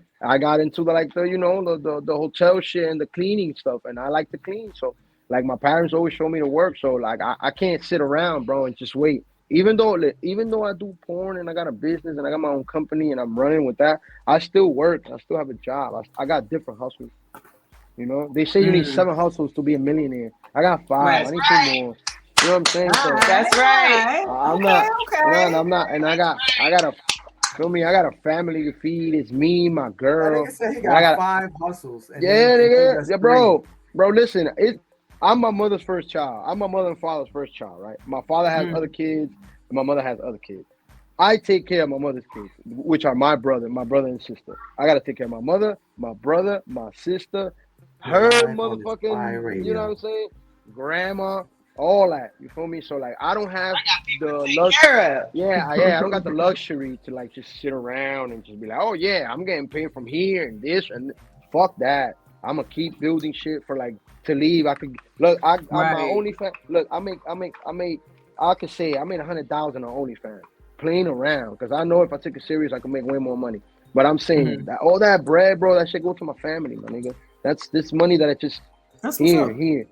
hotel shit and the cleaning stuff. And I like to clean. So like my parents always show me to work. So like I can't sit around, bro, and just wait. Even though I do porn and I got a business and I got my own company and I'm running with that, I still work. I still have a job. I got different hustles. You know, they say you need Mm. 7 hustles to be a millionaire. I got 5. Right. I need 2 more. You know what I'm saying? All So right. That's All right. right. I'm Okay. not, Okay. I'm not, and I got a, feel me? I got a family to feed. It's me, my That girl, nigga said he and I got got, 5 hustles, yeah, and he nigga, just yeah, three. bro. Listen, I'm my mother's first child. I'm my mother and father's first child, right? My father has other Mm. kids, and my mother has other kids. I take care of my mother's kids, which are my brother and sister. I gotta take care of my mother, my brother, my sister, You're her live on this motherfucking, fire you know what radio. I'm saying? Grandma, all that. You feel me? So like, I don't have People the to take lux. care of. Yeah, I don't got the luxury to like just sit around and just be like, oh yeah, I'm getting paid from here and this and fuck that. I'm gonna keep building shit for like to leave. I could look. I'm my Right. OnlyFans. Look, I could say I made 100,000 on OnlyFans playing around because I know if I took it serious, I could make way more money. But I'm saying Mm-hmm. that all that bread, bro, that shit go to my family, my nigga. That's this money that I just That's what's here, up. here.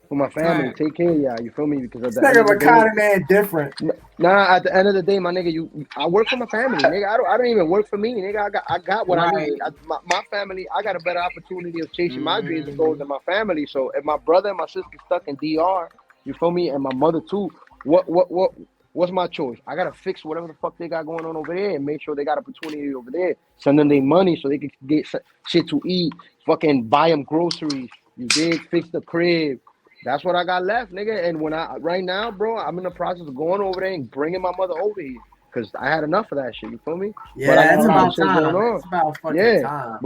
for my family. Right. Take care of y'all. You feel me? Because at This the end nigga of the day, Macanna man different. nah. At the end of the day, my nigga, I work for my family, nigga. I don't even work for me, nigga. I got what I Right. need. My family, I got a better opportunity of chasing my dreams and goals Mhm. than my family. So if my brother and my sister stuck in DR, you feel me, and my mother too, what what's my choice? I gotta fix whatever the fuck they got going on over there and make sure they got opportunity over there. Send them their money so they can get shit to eat. Fucking buy them groceries. You dig? Fix the crib. That's what I got left, nigga. And when right now, bro, I'm in the process of going over there and bringing my mother over here because I had enough of that shit. You feel me? But I Yeah, got it's a lot of about shit going time. on. It's about fucking Yeah, time.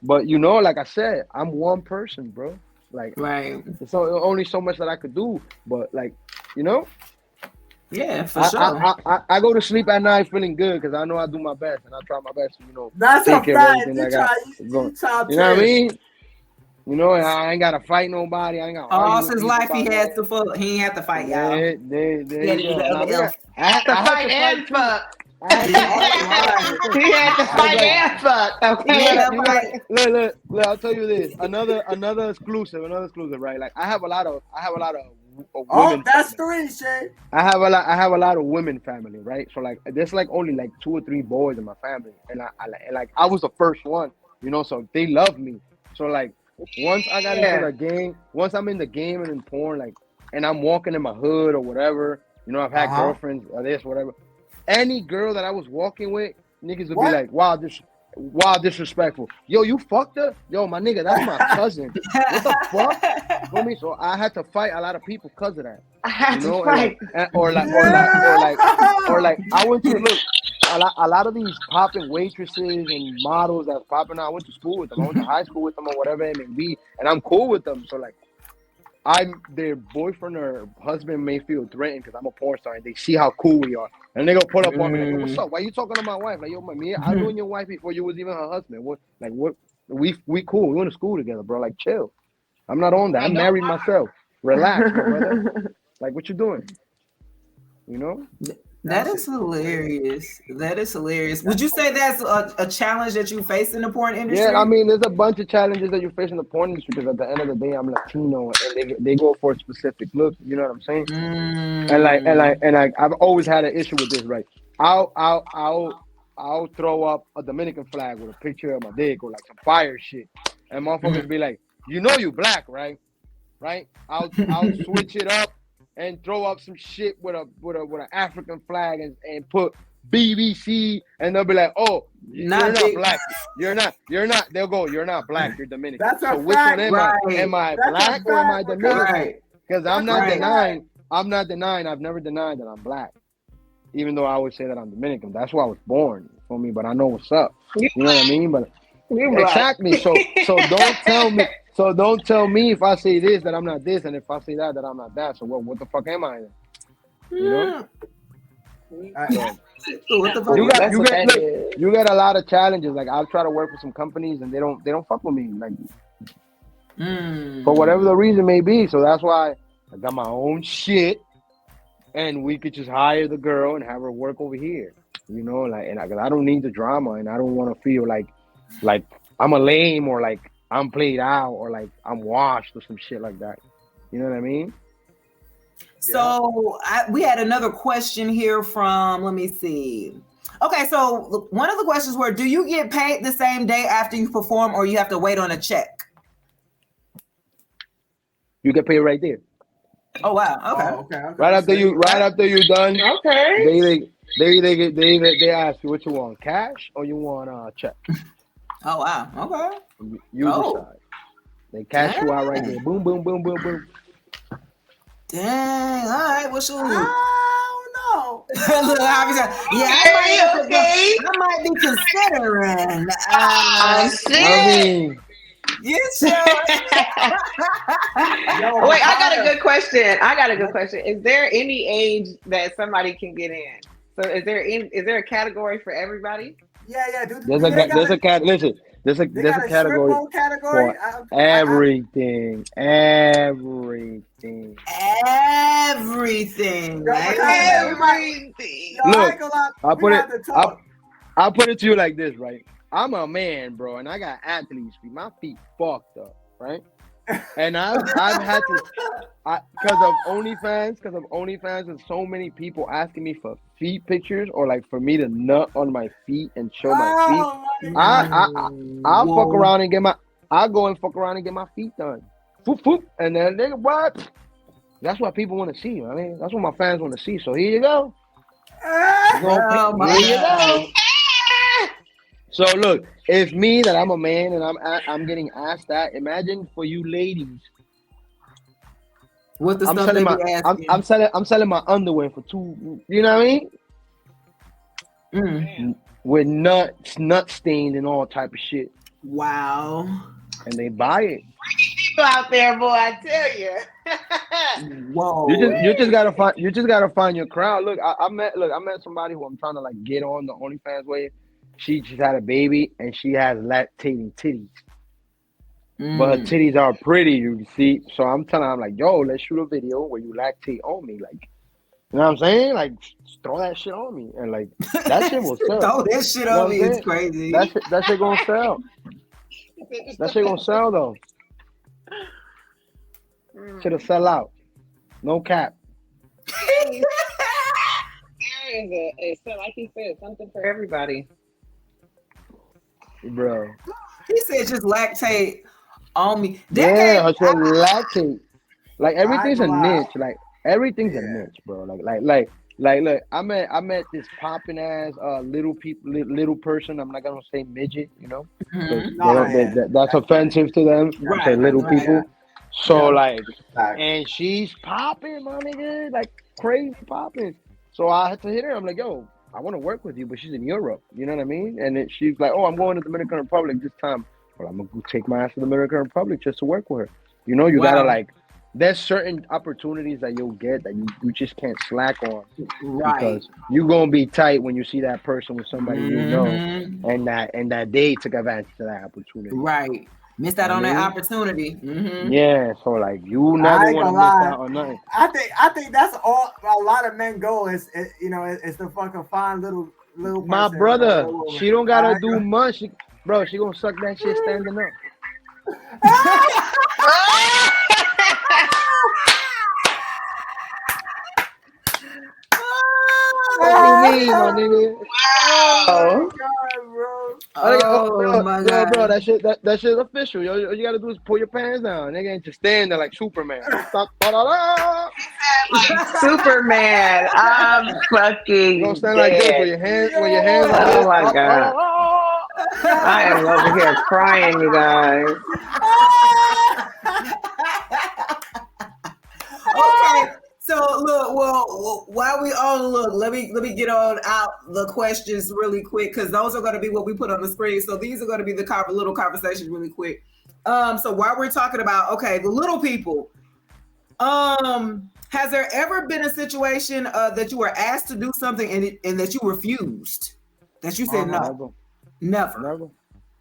but you know, like I said, I'm one person, bro. Like Right. it's only so much that I could do. But like, you know, Yeah, for I sure. I go to sleep at night feeling good because I know I do my best and I try my best to That's a take care of fact. everything You I got try, going. you try You know what I to. mean? You know, and I ain't gotta fight nobody. I ain't gotta argue All with his people life he about has nothing. to fuck. He ain't have to fight, y'all. There Yeah, you the go. Now, other F. Had to I had fight to and fight too. fuck. I had to fight. I had to Right. fight too. He had to Cause fight like and fuck. You Okay. you gotta right. look. I'll tell you this. Another exclusive, right? Like I have a lot of Oh, women that's family. three, Shay. I have a lot of women family, right? So like there's like only like 2 or 3 boys in my family, and I was the first one, you know. So they love me. So like once I got into Yeah. the game, once I'm in the game and in porn, like, and I'm walking in my hood or whatever, you know, I've had Uh-huh. girlfriends or this, whatever. Any girl that I was walking with, niggas would be What? like, wow, disrespectful. Yo, you fucked her? Yo, my nigga, that's my cousin. What the fuck? For me, so I had to fight a lot of people because of that. I had You to know, and like, fight. I went to look a lot of these popping waitresses and models that's popping out. I went to school with them. I went to high school with them or whatever it may be, and I'm cool with them. So like, I'm their boyfriend or husband may feel threatened because I'm a porn star and they see how cool we are. And they go pull up on me like, yo, what's up? Why you talking to my wife? Like, yo, me, I knew your wife before you was even her husband. What? We cool. We went to school together, bro. Like, chill. I'm not on that. I I'm don't married myself. Relax, my brother. mind. Like, what you doing? You know? That is hilarious. That is hilarious. Would you say that's a challenge that you face in the porn Yeah, I industry? mean, there's a bunch of challenges that you face in the porn industry because at the end of the day, I'm Latino and they go for a specific look. You know what I'm saying? Mm. I've always had an issue with this, right? I'll I'll I'll I'll throw up a Dominican flag with a picture of my dick or like some fire shit, and Mm. motherfuckers be like, you know, you black, right? Right? I'll switch it up and throw up some shit with an African flag and put BBC, and they'll be like, oh, you're Not not big. black. You're not. They'll go, you're not black. You're Dominican. That's So a which one fact. am I? Right. Am I That's a black or am I fact, Dominican? Macanna. Right. Because I'm That's not a Right. fact. denying. I'm not denying. I've never denied that I'm black, even though I would say that I'm Dominican. That's why I was born. For me, but I know what's up. You You know what I mean? But you black. exactly. So don't tell me. So don't tell me if I say this that I'm not this, and if I say that I'm not that. So what the fuck am I then? You know? Mm. So So what the fuck? you got That's what that look, is. you got a lot of challenges. Like I've tried to work with some companies and they don't fuck with me. Like for whatever the reason may be. So that's why I got my own shit and we could just hire the girl and have her work over here. You know, like and I don't need the drama and I don't want to feel like I'm a lame or like I'm played out or like I'm washed or some shit like that. You know what I mean? So we had another question here from, let me see. Okay, so one of the questions were, do you get paid the same day after you perform or you have to wait on a check? You get paid right there. Oh, wow. Okay. Oh, okay. Right after you done, Okay. they ask you what you want, cash or you want a check. Oh, wow. Okay. You decide. They cash you out right Dang. there. Boom, boom, boom, boom, boom. Dang. All right. Well, shoot. I don't know. Look, I might be considering. Oh, I shit. mean, You sure? Yo, Wait, I got a Macanna. good question. Is there any age that somebody can get in? So is there a category for everything? Yeah. Do there's they got a cat. Listen, there's they a got a strip category mall category? for everything. Everything. Everything. Yo, Right? Macanna, we might. Everything. Yo, I Look, ain't gonna lie. I'll We put gonna it. have to talk. I'll put it to you like this, right? I'm a man, bro, and I got athlete's feet. My feet fucked up, right? And I've had Because of OnlyFans, and so many people asking me for feet pictures or like for me to nut on my feet and show my feet. Oh my I'll fuck Whoa. around and get my. I'll go and fuck around and get my feet done. Foop, foop, and then nigga, what? That's what people want to see. I mean, that's what my fans want to see. So here you go. Oh my Here you God. go. So look, it's me that I'm a man and I'm getting asked that. Imagine for you ladies, What the I'm stuff selling they my be asking. I'm selling my underwear for $2. You know what I mean? Mm. With nut stained and all type of shit, Wow. and they buy it. People out there, boy, I tell you. Whoa. You just gotta find your crowd. Look, I met somebody who I'm trying to like get on the OnlyFans way. She just had a baby and she has lactating titties. But her titties are pretty, you see. So I'm telling her, I'm like, yo, let's shoot a video where you lactate on me. Like, you know what I'm saying? Like, just throw that shit on me. And like, that shit will sell. Throw that shit You know on what me I'm is saying? crazy. That shit gonna sell. That shit gonna sell though. Shit'll sell out. No cap. It's like he said, something for everybody. Bro. He said just lactate on me. Yeah, her shit lactate. Like everything's a gonna lie. niche. Like everything's a Yeah. niche, bro. Like look, I met this popping ass little person. I'm not gonna say midget, you know, 'cause Mhm. No, that's offensive to them. I say Right, little right. people. So Yeah. like, Fact. and she's popping, my nigga, like crazy popping. So I had to hit her. I'm like, yo, I want to work with you, but she's in Europe. You know what I mean? And then she's like, oh, I'm going to the Dominican Republic this time. Well, I'm gonna go take my ass to the Dominican Republic just to work with her. You know, you gotta Wow. like. There's certain opportunities that you'll get that you just can't slack on Right. because you're gonna be tight when you see that person with somebody you know, Mhm. and that they took advantage of that opportunity. Right. Missed out I on that mean, opportunity. Mhm. yeah. So like, you I never ain't want to gonna miss lie. out on nothing. I think that's all a lot of men go is you know is to fucking find little My person, brother, little woman. she don't gotta I do much. She gonna suck that shit standing up. What you mean, my nigga? Oh my god, bro. Oh my God. Bro, that shit's official. Yo, all you gotta do is pull your pants down, nigga, and just stand there like Superman. Da-da-da. Like Superman. I'm You fucking gonna stand like this with dead. your hands like this. Oh my God. I am over here crying, you guys. Okay. So look, well, while we on look, let me get on out the questions really quick because those are going to be what we put on the screen. So these are going to be the little conversations really quick. So while we're talking about the little people, has there ever been a situation that you were asked to do something and that you refused? That you said no, never.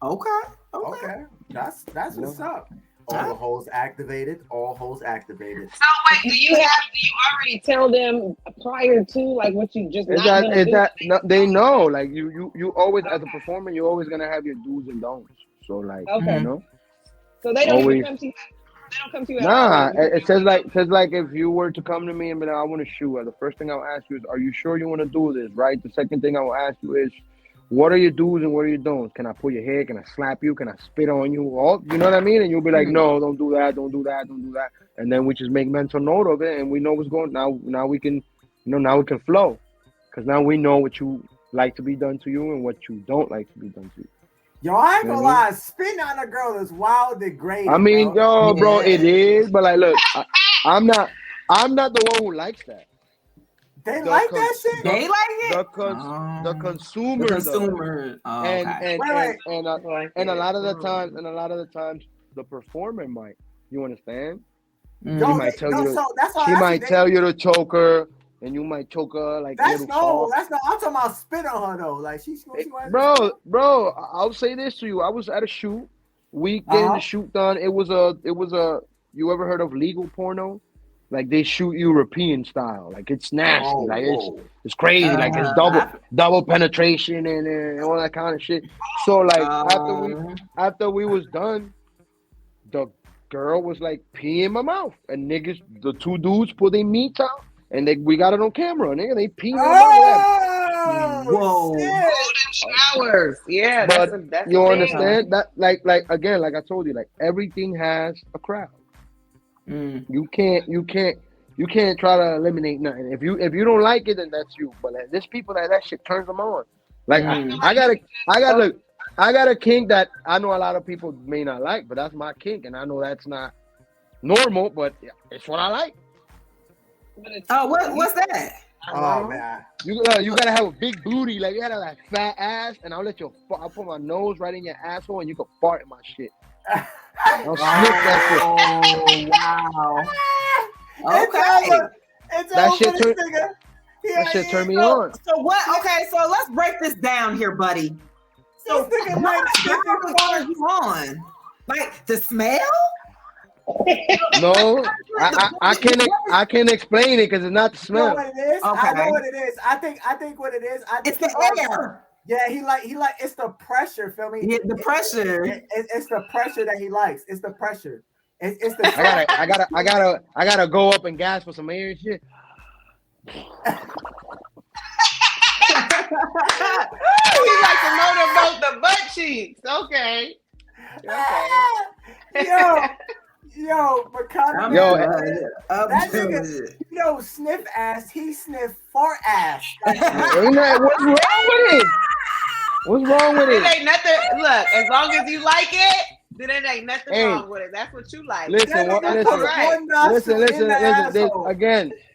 Okay. That's what's up. All the holes activated. All holes activated. So wait, do you already tell them prior to like what you just not gonna do? No, they know. Like you always as a performer, you're always gonna have your do's and don'ts. So like, Okay. you know, So they don't even always. come to you. They don't come to you at Nah, all. it says like if you were to come to me and be like, I want to shoot, the first thing I'll ask you is, are you sure you want to do this? Right. The second thing I will ask you is, what are your do's and what are your don'ts? Can I pull your hair? Can I slap you? Can I spit on you? All you know what I mean? And you'll be like, no, don't do that, don't do that, don't do that. And then we just make mental note of it, and we know what's going. Now we can, now we can flow, because now we know what you like to be done to you and what you don't like to be done to you. Yo, I ain't gonna lie, spitting on a girl is wild degrading. I mean, bro. bro, it is, but like, look, I'm not the one who likes that. They like that shit. They like it. The consumer. The consumer. Oh, okay. And a lot of the times, the performer might. You understand? Mm. Yo, She might tell you. so that's why She I might see tell you to choke her, and you might choke her like That's little no. I'm talking about spit on her though. Like she's Bro, I'll say this to you. I was at a shoot. We getting the shoot done. It was a. You ever heard of legal porno? Like they shoot European style. Like it's nasty. Like it's crazy. Like it's double penetration and all that kind of shit. So like after we was done, the girl was like pee in my mouth, and niggas, the two dudes pulled their meat out, and we got it on camera, nigga. They pee in my mouth. Whoa. Showers. Yeah, But that's you a thing. understand that, like again, like I told you, like everything has a crowd. You can't try to eliminate nothing. If you don't like it, then that's you. But like, there's people that shit turns them on. Like I got a kink that I know a lot of people may not like, but that's my kink, and I know that's not normal, but it's what I like. What's that? Oh man, you gotta have a big booty, like you gotta have like fat ass, and I'll put my nose right in your asshole, and you can fart in my shit. I'll sniff that shit. Wow. Okay. That shit turned me on. So what? Okay, so let's break this down here, buddy. So what turns you on? Like the smell? No, I can't explain it because it's not the smell. You know what it is? Okay. I know what it is. I think what it is. It's the air. Yeah, he like it's the pressure. Feel me? Yeah, the pressure. It's the pressure that he likes. It's the pressure. It's the. I gotta go up and gas for some air and shit. He like to motorboat the butt cheeks. Okay. Yo, Macanna. That nigga, sniff ass. He sniff fart ass. What's wrong with it? What's wrong with it? It ain't nothing. Look, as long as you like it, then it ain't nothing wrong with it. That's what you like. Listen.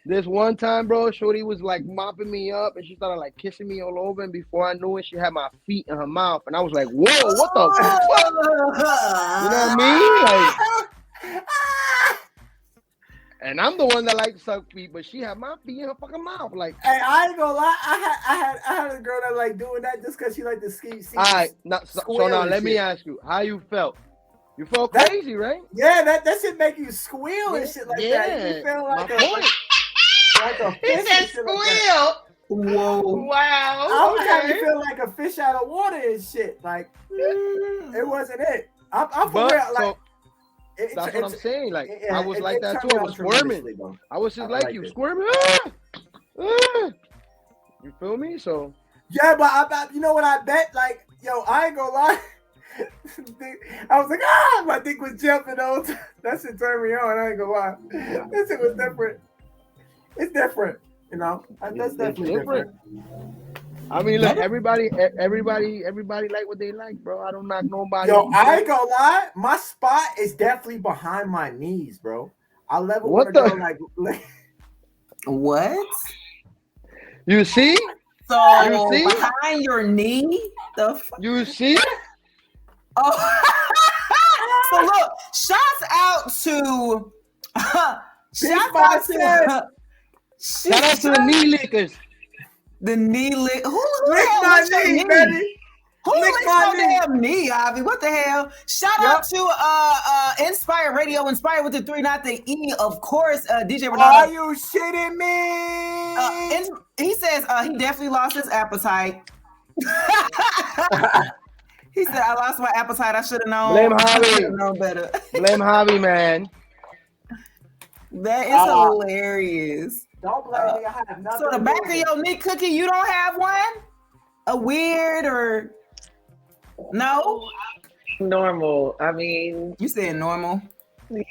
This one time, bro, shorty was like mopping me up, and she started like kissing me all over, and before I knew it, she had my feet in her mouth, and I was like, "Whoa, what the fuck?" You know what I mean? Like, and I'm the one that likes to suck feet, but she had my feet in her fucking mouth. Like, hey, I ain't gonna lie, I had a girl that like doing that just because she like to see. All right, so now let me ask you, how you felt? You felt crazy, right? Yeah, that shit make you squeal and shit like that. You feel like a fish. He said squeal. Whoa! I Wow! was having to feel like a fish out of water and shit. Like it wasn't it. I'm for real. Like that's what I'm saying. Like I was like that too. I was squirming. I was just like you, squirming. You feel me? So yeah, but you know what I bet? Like, yo, I ain't gonna lie. I was like, my dick was jumping though. That shit turned me on. I ain't gonna lie. This shit was different. It's different, you know. That's definitely different. I mean, look, everybody like what they like, bro. I don't knock nobody. Yo, I ain't gonna lie. My spot is definitely behind my knees, bro. I level want to go like. What? You see? So behind your knee, you see? Oh, so look! Shouts out to shout out to the knee lickers. The knee lick. Who lick my knee, baby? Who licks my damn knee, Avi? What the hell? Shout out to Inspire Radio, Inspire with the 3, not the E, of course. DJ Ronaldo. Are you shitting me? He says he definitely lost his appetite. He said, I lost my appetite. I should have known. Blame Javi. I should have known better. Blame Javi, man. That is hilarious. Don't blame me. I have nothing. So the back of your knee, Cookie, you don't have one? A weird or no? Normal. I mean, you said normal. Yeah,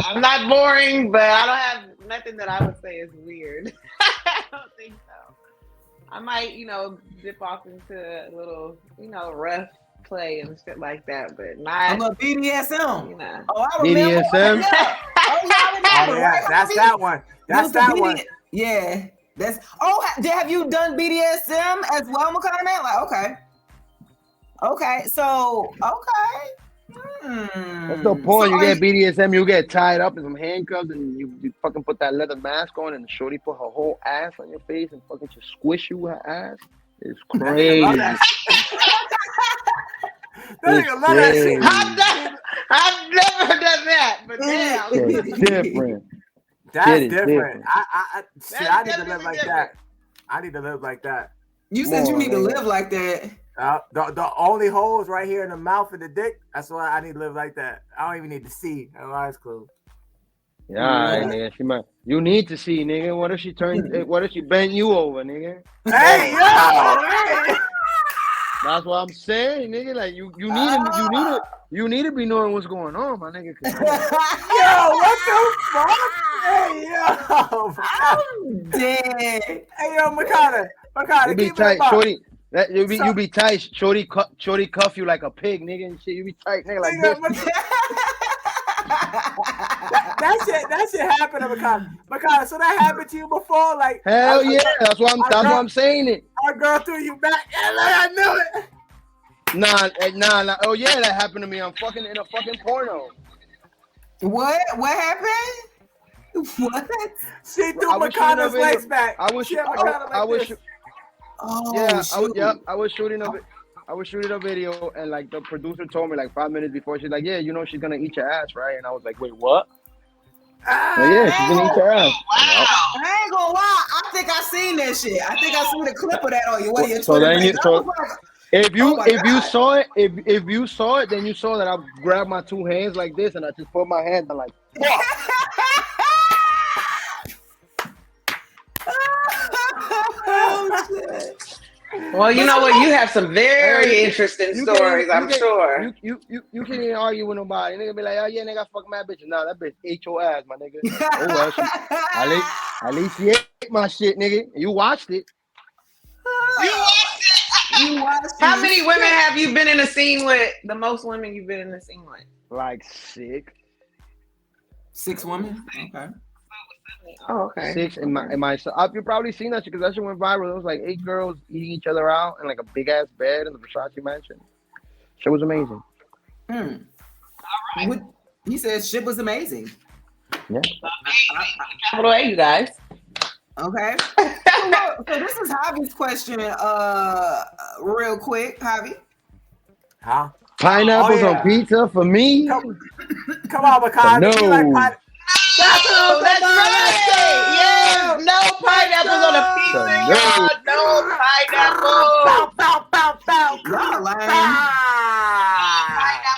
I'm not boring, but I don't have nothing that I would say is weird. I don't think so. I might, dip off into a little, rough play and shit like that, but not. A little BDSM. Oh, I remember. BDSM. That's that one. That's that one. Yeah. Have you done BDSM as well, Macanna? Like, okay. So, That's the point. You get BDSM, you get tied up in some handcuffs, and you fucking put that leather mask on, and the shorty put her whole ass on your face and fucking just squish you with her ass. It's crazy. I've never done that, but damn. It's different. That's different. I need to live like that. I need to live like that. You said you need to live like that. The only holes right here in the mouth and the dick. That's why I need to live like that. I don't even need to see. My eyes closed. Yeah, nigga. She might. You need to see, nigga. What if she What if she bent you over, nigga? Hey, yo! Hey. That's what I'm saying, nigga. Like you need to be knowing what's going on, my nigga. Yo, what the fuck? Hey, yo! I'm dead. Hey, yo, Macanna, You be keep tight, it shorty. You be tight, shorty. Shorty cuff you like a pig, nigga, and shit. You be tight, nigga, like this. That shit happened to Macanna. So that happened to you before? Like hell yeah, that's why I'm saying it. Our girl threw you back. Yeah, like, I knew it. Nah. Oh yeah, that happened to me. I'm fucking in a fucking porno. What happened? What? She threw Macanna's legs back. I was shooting a video, and like the producer told me like 5 minutes before, she's like, yeah, you know she's gonna eat your ass, right? And I was like, wait, what? Yeah, she's gonna eat your ass. Wow. I ain't gonna lie, I think I seen that shit. I think I seen a clip of that on your Twitter. So then if you saw it, then you saw that I grabbed my two hands like this, and I just put my hands on like. Oh, shit. Well, you know what? You have some very interesting stories, I'm sure. You can't even argue with nobody. Nigga be like, oh yeah, nigga, fuck my bitch. Nah, that bitch ate your ass, my nigga. Oh well, at least she ate my shit, nigga. You watched it. You watched it. How many women have you been in a scene with? The most women you've been in a scene with? Like 6. 6 women? Okay. Oh, okay. 6 in my you've probably seen that shit because that shit went viral. It was like 8 girls eating each other out in like a big ass bed in the Versace mansion. Shit was amazing. All right. He said shit was amazing. Yeah. Capital A, you guys. Okay. So this is Javi's question. Real quick, Javi. Huh? Pineapples on pizza for me? Come on, Macanna. No. That's right. Yes, no pineapples on a pizza. No pineapples. Y'all lying.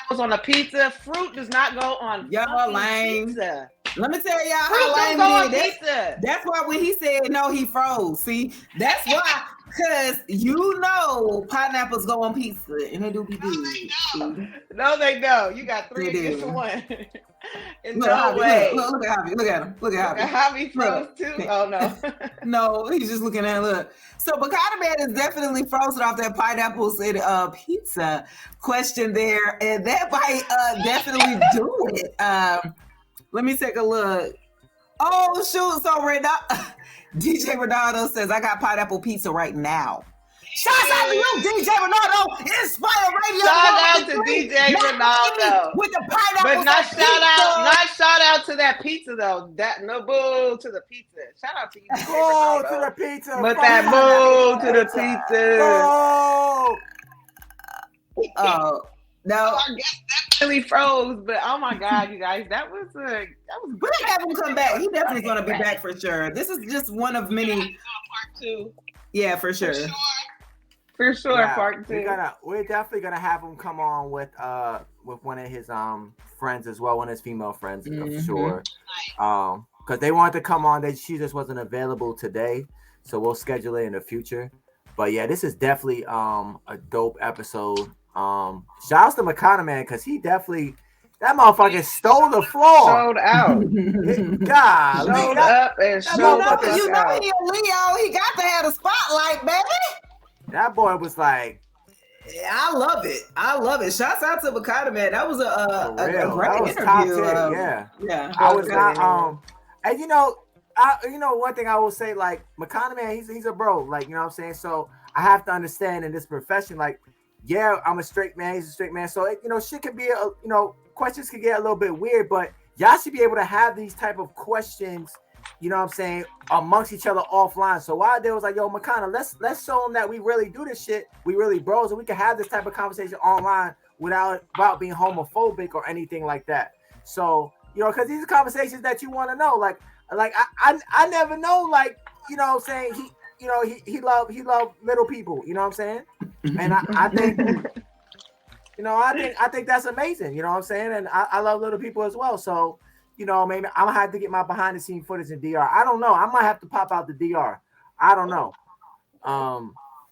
Pineapples on a pizza. Fruit does not go on pizza. Let me tell y'all Fruit how don't lame go it on is. pizza. That's why when he said no, he froze. See, that's why. Because you know pineapples go on pizza and they do be good. No, they don't. You got 3 against 1. In Look, no Javi, way. Look at Javi. Look at him. Look at Javi. Javi froze too? Oh, no. No, he's just looking at it. Look. So Macanna Man is definitely frozen off that pineapples in pizza question there. And that might definitely do it. Let me take a look. Oh, shoot. So DJ Ronaldo says, I got pineapple pizza right now. Shout out to you, DJ Ronaldo. Inspire Radio. Shout out to DJ Ronaldo. With the pineapple. But not shout out to that pizza though. That no boo to the pizza. Shout out to you. Boo to the pizza. But that boo to the pizza. Oh. No, I guess that really froze, but oh my god, you guys, that was. We're gonna have him come back. He definitely is gonna be back for sure. This is just one of many. Part 2. Yeah, for sure. For sure, yeah, part 2. We're definitely gonna have him come on with one of his friends as well, one of his female friends for sure. Because they wanted to come on, she just wasn't available today, so we'll schedule it in the future. But yeah, this is definitely a dope episode. Shouts to Macanna Man because he definitely that motherfucker stole the floor. Sold out. God, showed up and showed up. You know he a Leo. He got to have the spotlight, baby. That boy was like, yeah, I love it. I love it. Shouts out to Macanna Man. That was a great interview. Top 10, yeah. I was not. And you know, one thing I will say, like Macanna Man, he's a bro. Like, you know what I'm saying. So I have to understand in this profession, like. Yeah, I'm a straight man. He's a straight man. So, shit can be, questions can get a little bit weird, but y'all should be able to have these type of questions, you know what I'm saying, amongst each other offline. So while they was like, yo, Macanna, let's show them that we really do this shit. We really bros, and we can have this type of conversation online without being homophobic or anything like that. So, because these are conversations that you want to know. Like I never know, like, you know what I'm saying, he love little people. You know what I'm saying? And I think I think that's amazing. You know what I'm saying? And I love little people as well. So maybe I'm gonna have to get my behind the scene footage in DR. I don't know. I might have to pop out the DR. I don't know.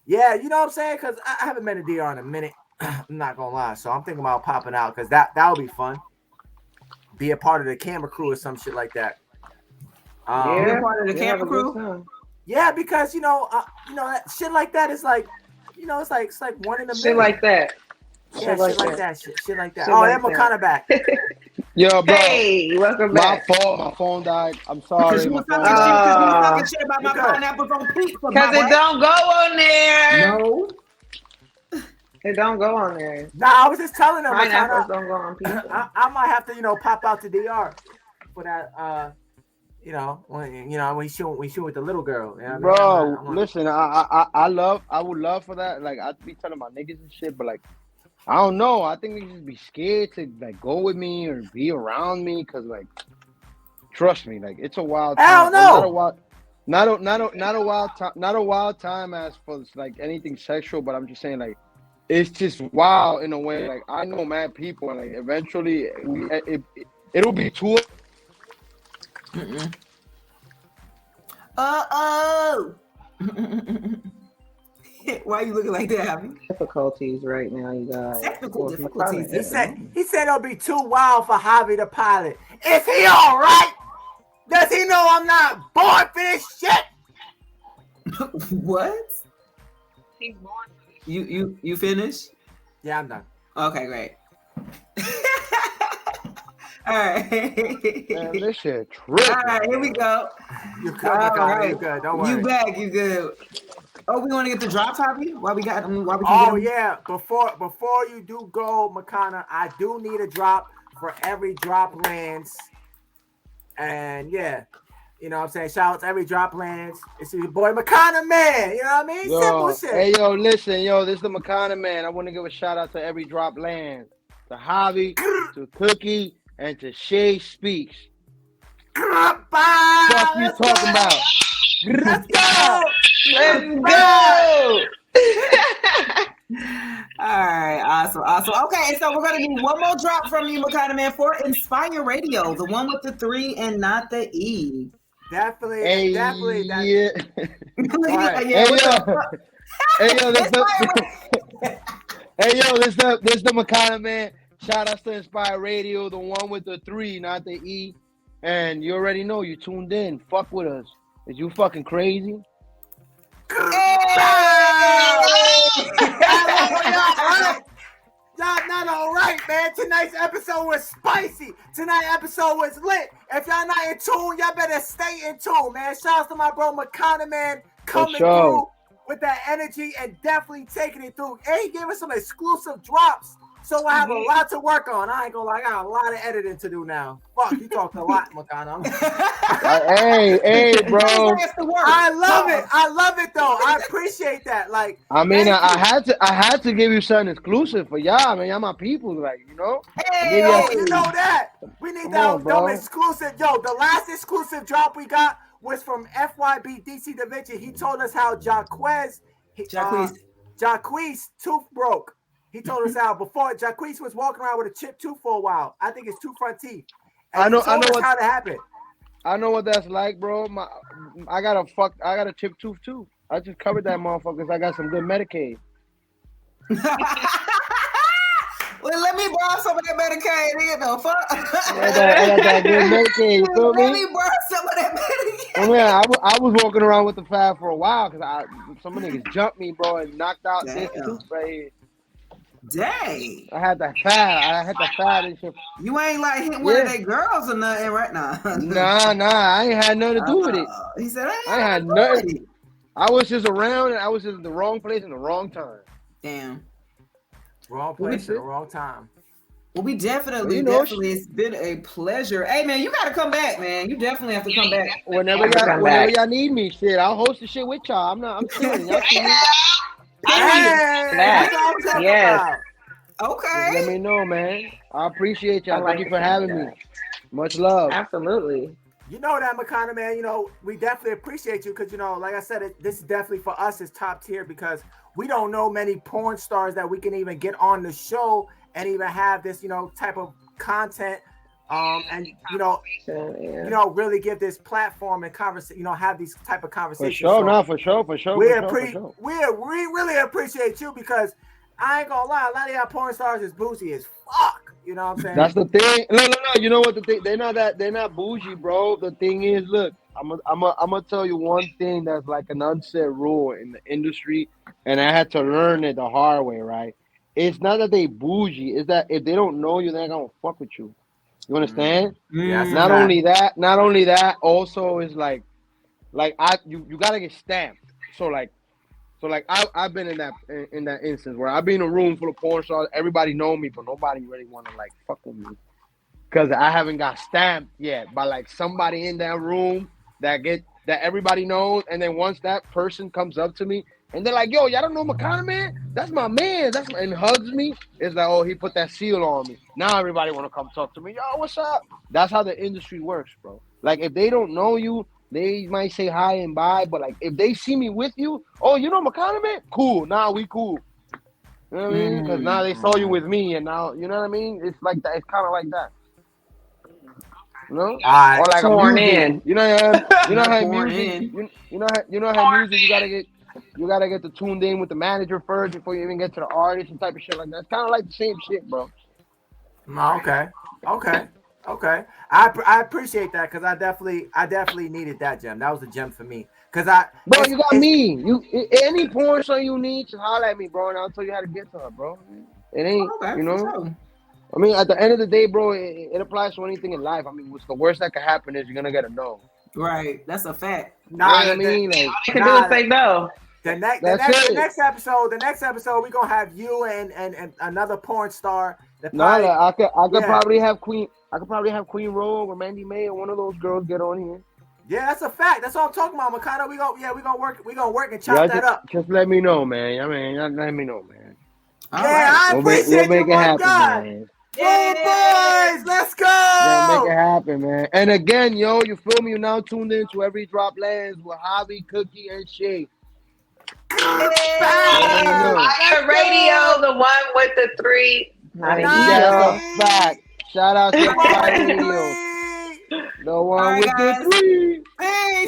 Yeah, you know what I'm saying? Because I haven't been to DR in a minute. I'm not gonna lie. So I'm thinking about popping out because that would be fun. Be a part of the camera crew or some shit like that. Be a part of the camera crew. Yeah, because that shit like that is like, it's like one in a minute. Shit like that. Yeah, shit like that. Shit like that. Oh, that Macanna back. Yo, bro. Hey, welcome back. My phone died. I'm sorry. Because you was talking shit about my pineapples on pizza. Because it don't go on there. No. It don't go on there. Nah, I was just telling them. Pineapples don't go on pizza. I might have to, pop out to DR for that. When we shoot with the little girl. You know what Bro, I mean? listen, I would love for that. Like, I'd be telling my niggas and shit, but like, I don't know. I think they just be scared to like go with me or be around me, cause like, trust me, like it's a wild time. Hell no. Not a wild time as for like anything sexual, but I'm just saying like, it's just wild in a way. Like I know mad people, and like eventually it'll be too. Why are you looking like that, Javi? Difficulties right now, you guys. Technical difficulties. He said it'll be too wild for Javi the pilot. Is he all right? Does he know I'm not born for this shit? What? He's born. You finished? Yeah, I'm done. Okay, great. All right. Man, this shit tripping. All right, here we go. You good, Macanna? You good? Don't worry. You back? You good? Oh, we want to get the drop, Javi? Why we got them? Oh yeah. Before you do go, Macanna, I do need a drop for every drop lands. And yeah, you know what I'm saying? Shout out to every drop lands. It's your boy Macanna, man. You know what I mean? Simple shit. Hey, yo, listen, this is the Macanna, man. I want to give a shout out to every drop land. To Javi, to Cookie, and to Shay Speaks. Bye. What you talking about? Let's go. Let's go. All right, awesome. Okay, so we're gonna need one more drop from you, Macanna, man, for Inspire Radio, the one with the 3 and not the E. Definitely. Yeah. Hey, this is the Macanna, man. Shout out to Inspire Radio, the one with the 3, not the E. And you already know you tuned in. Fuck with us. Is you fucking crazy? Y'all not all right, man. Tonight's episode was spicy. Tonight's episode was lit. If y'all not in tune, y'all better stay in tune, man. Shout out to my bro Macanna, man, coming through with that energy and definitely taking it through. And he gave us some exclusive drops. So I have a lot to work on. I ain't gonna lie, I got a lot of editing to do now. Fuck, you talked a lot, Macanna. Hey, bro. I love it though. I appreciate that. Like, I mean, I had to give you something exclusive for y'all, man. Y'all my people, like, you know. Hey, you know that. We need that exclusive. Yo, the last exclusive drop we got was from FYB DC Da Vinci. He told us how Jacquees tooth broke. He told us how before Jacquees was walking around with a chipped tooth for a while. I think it's 2 front teeth. And I know how that happened. I know what that's like, bro. I got a chipped tooth too. I just covered that motherfucker because I got some good Medicaid. Well, let me borrow some of that Medicaid. You know, fuck. I got that good Medicaid. You feel me? Let me borrow some of that Medicaid. Oh man, I was walking around with the fab for a while because some niggas jumped me, bro, and knocked out this tooth right here. Dang. I had the fat and shit. You ain't like hitting one of their girls or nothing right now. Nah, I ain't had nothing to do with it. He said, I ain't had nothing. I was just around and I was just in the wrong place in the wrong time. Damn. Wrong place at the wrong time. Well, we definitely, it's been a pleasure. Hey, man, you got to come back, man. You definitely have to come back. Whenever y'all need me, shit, I'll host the shit with y'all. I'm chilling. Y'all see me? Yes. Okay. Just let me know, man. I appreciate y'all. Thank you for having me. Much love. Absolutely. You know that, Macanna, man. You know, we definitely appreciate you because, you know, like I said, this is definitely for us is top tier because we don't know many porn stars that we can even get on the show and even have this, you know, type of content. And really give this platform and conversation, you know, have these type of For conversations. sure, So no, for sure, for sure, for sure, for sure. we really appreciate you because I ain't gonna lie, a lot of y'all porn stars is bougie as fuck. You know what I'm saying? That's the thing. No, no, no. You know what the thing? They're not bougie, bro. The thing is, look, I'm gonna tell you one thing that's like an unsaid rule in the industry, and I had to learn it the hard way, right? It's not that they bougie. It's that if they don't know you, they're not gonna fuck with you. You understand? Yeah, that's a Not fact. only that, also is like you gotta get stamped. So like I've been in that instance where I've been in a room full of porn stars. Everybody know me, but nobody really want to like fuck with me because I haven't got stamped yet by like somebody in that room that everybody knows. And then once that person comes up to me and they're like, "Yo, y'all don't know Macanna, man? That's my man. And hugs me. It's like, oh, he put that seal on me. Now everybody want to come talk to me. Yo, what's up? That's how the industry works, bro. Like if they don't know you, they might say hi and bye, but like if they see me with you, oh, you know Macanna, man? Cool. Now we cool. You know what I mean? Because now they saw you with me, and now you know what I mean. It's like that. It's kind of like that. You know, All right. or like a Sworn music. in. You know how Sworn music. in. You know how music. You gotta get to tuned in with the manager first before you even get to the artist and type of shit like that. It's kind of like the same shit, bro. Okay. Okay. Okay. I appreciate that because I definitely needed that gem. That was a gem for me. Because Bro, you got me. Any porn song you need, just holler at me, bro, and I'll tell you how to get to her, bro. It ain't, Okay, you for know. sure. I mean, at the end of the day, bro, it applies to anything in life. I mean, what's the worst that could happen is you're gonna get a no. Right, that's a fact. You know what I the, mean? Like, I can do is say no. that's it. the next episode, we're gonna have you and another porn star. That No, probably, like, I could yeah, probably have Queen. I could probably have Queen Rowe or Mandy May or one of those girls get on here. yeah, that's a fact. That's what I'm talking about, Macanna. We gonna work and chop Yeah, that up. just let me know, man. I mean, let me know, man. All Yeah, right. I We'll appreciate you, make it my happen, God. man. Full boys, let's Yeah, make it go. happen, man. And again, yo, you feel me? You're now tuned in to Every Drop Lands with Javi, Cookie, and Shay. You already Bang! know. Let's Fire go. Radio, the one with the three. Not an That's a ego. Nani. fact. Shout out The to one Fire with the Radio, three. the All one right, with the guys. three. Peace. Bang.